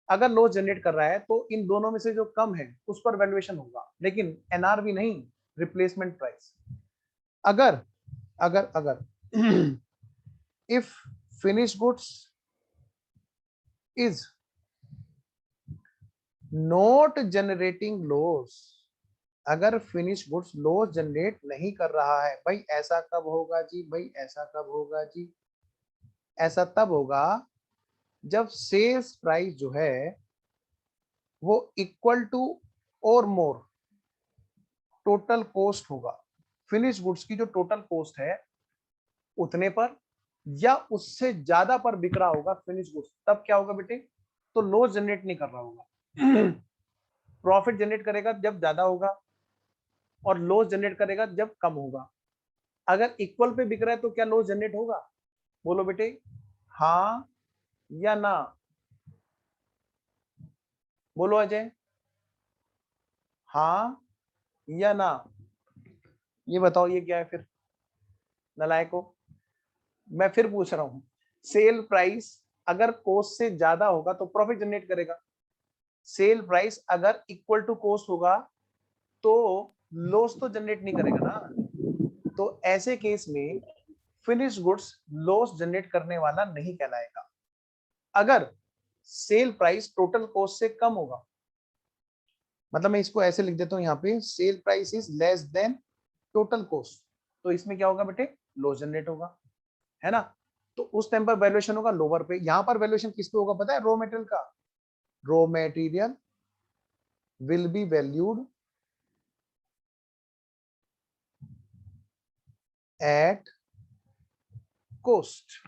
अगर लॉस जनरेट कर रहा है तो इन दोनों में से जो कम है उस पर वैल्यूएशन होगा, लेकिन एनआरवी नहीं, रिप्लेसमेंट प्राइस। अगर अगर अगर if finished goods is not generating loss, अगर फिनिश गुड्स लॉस जनरेट नहीं कर रहा है, भाई ऐसा कब होगा जी? भाई ऐसा कब होगा जी? ऐसा तब होगा जब सेल्स प्राइस जो है वो इक्वल टू और मोर टोटल कॉस्ट होगा। फिनिश गुड्स की जो टोटल कॉस्ट है उतने पर या उससे ज्यादा पर बिक रहा होगा फिनिश गुड्स, तब क्या होगा बेटे? तो लॉस जनरेट नहीं कर रहा होगा। प्रॉफिट जनरेट करेगा जब ज्यादा होगा और लॉस जनरेट करेगा जब कम होगा। अगर इक्वल पे बिक रहा है तो क्या लॉस जनरेट होगा? बोलो बेटे, हाँ या ना? बोलो अजय, हाँ या ना? ये बताओ ये क्या है फिर नलायको? मैं फिर पूछ रहा हूं, सेल प्राइस अगर कॉस्ट से ज्यादा होगा तो प्रॉफिट जनरेट करेगा, सेल प्राइस अगर इक्वल टू कॉस्ट होगा तो लॉस तो जनरेट नहीं करेगा ना। तो ऐसे केस में फिनिश गुड्स लॉस जनरेट करने वाला नहीं कहलाएगा अगर सेल प्राइस टोटल कॉस्ट से कम होगा। मतलब मैं इसको ऐसे लिख देता हूं यहाँ पे, sale price is less than total cost, तो इसमें क्या होगा बेटे? लॉस जनरेट होगा, है ना? तो उस टाइम पर वैल्यूएशन होगा लोअर पे। यहां पर वैल्यूएशन किस पे होगा पता है? रॉ मटेरियल का। Raw material will be valued at cost.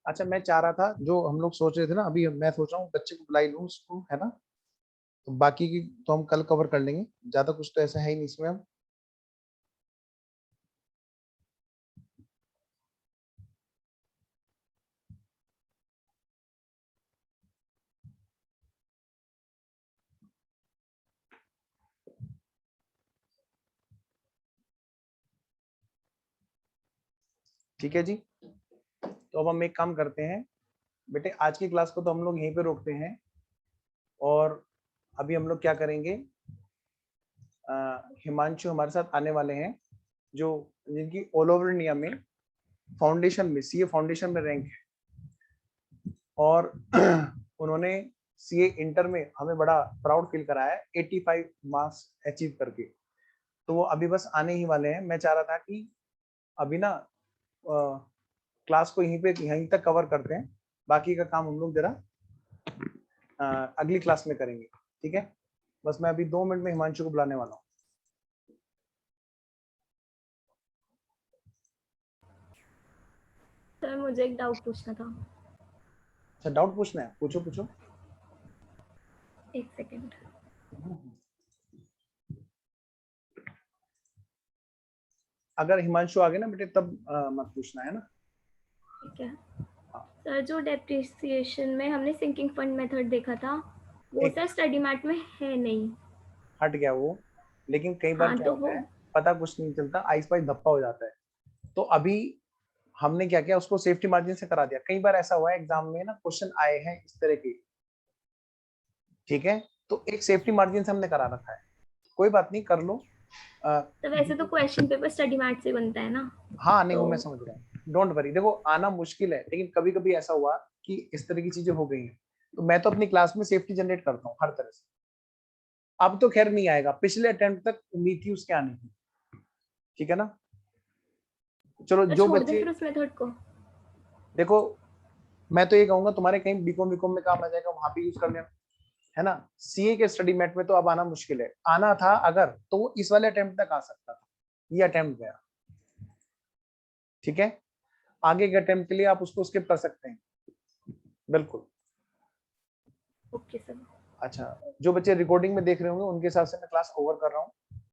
अच्छा मैं चाह रहा था, जो हम लोग सोच रहे थे ना, अभी मैं सोच रहा हूँ बच्चे को बुलाई लूँ उसको, है ना? तो बाकी की तो हम कल कवर कर लेंगे, ज्यादा कुछ तो ऐसा है ही नहीं इसमें। हम ठीक है जी, तो अब हम एक काम करते हैं बेटे, आज की क्लास को तो हम लोग यहीं पे रोकते हैं और अभी हम लोग क्या करेंगे, हिमांशु हमारे साथ आने वाले हैं जो जिनकी ऑल ओवर इंडिया में फाउंडेशन में, सीए फाउंडेशन में रैंक है और उन्होंने सीए इंटर में हमें बड़ा प्राउड फील कराया है 85 मार्क्स अचीव करके। तो वो अभी बस आने ही वाले हैं। मैं चाह रहा था कि अभी ना क्लास को यहीं तक कवर करते हैं, बाकी का काम हम लोग जरा अगली क्लास में करेंगे, ठीक है? बस मैं अभी 2 मिनट में हिमांशु को बुलाने वाला हूँ। सर मुझे एक डाउट पूछना था, अच्छा डाउट पूछना है, पूछो पूछो। एक सेकेंड। अगर हिमांशु आ गए ना बेटे तब मत पूछना, है ना। ठीक है सर, जो डेप्रिसिएशन में हमने सिंकिंग फंड मेथड देखा था वो एक सर स्टडी मैट में है नहीं। हट गया वो, लेकिन कई बार हाँ क्या तो होता वो है पता कुछ नहीं चलता, आइस पाइस धप्पा हो जाता है। तो अभी हमने क्या किया, उसको सेफ्टी मार्जिन से करा दिया। कई बार ऐसा हुआ है एग्जाम में ना, क्वेश्चन आए हैं इस तरह के, ठीक है, तो एक सेफ्टी मार्जिन से हमने करा रखा है। कोई बात नहीं, कर लो। तो वैसे तो क्वेश्चन पेपर स्टडी मैट से बनता है ना। हाँ नहीं वो तो मैं समझ रहा हूँ, डोंट वरी। देखो आना मुश्किल है, लेकिन कभी कभी ऐसा हुआ कि इस तरह की चीजें हो गई हैं, तो मैं तो अपनी क्लास में सेफ्टी जनरेट करता हूँ हर तरह से। अब तो खैर नहीं आएगा, पिछले अटेम्प्ट तक उम्मीद थी उसके आने की, ठीक है ना। चलो तो जो छोड़ दे बच्चे, फिर उस मेथड को। देखो मैं तो ये कहूंगा तुम्हारे कहीं बीकॉम बीकॉम में काम आ जाएगा, वहां पे यूज कर लेना, है ना। सीए के स्टडी मेट में तो अब आना मुश्किल है। आना था अगर तो वो इस वाले अटेम्प्ट तक आ सकता था, ये अटेम्प्ट गया, ठीक है। आगे के अटेम्प्ट के लिए आप उसको स्किप कर सकते हैं, बिल्कुल। Okay sir. अच्छा, जो बच्चे रिकॉर्डिंग में देख रहे होंगे उनके हिसाब से मैं क्लास ओवर कर रहा हूँ।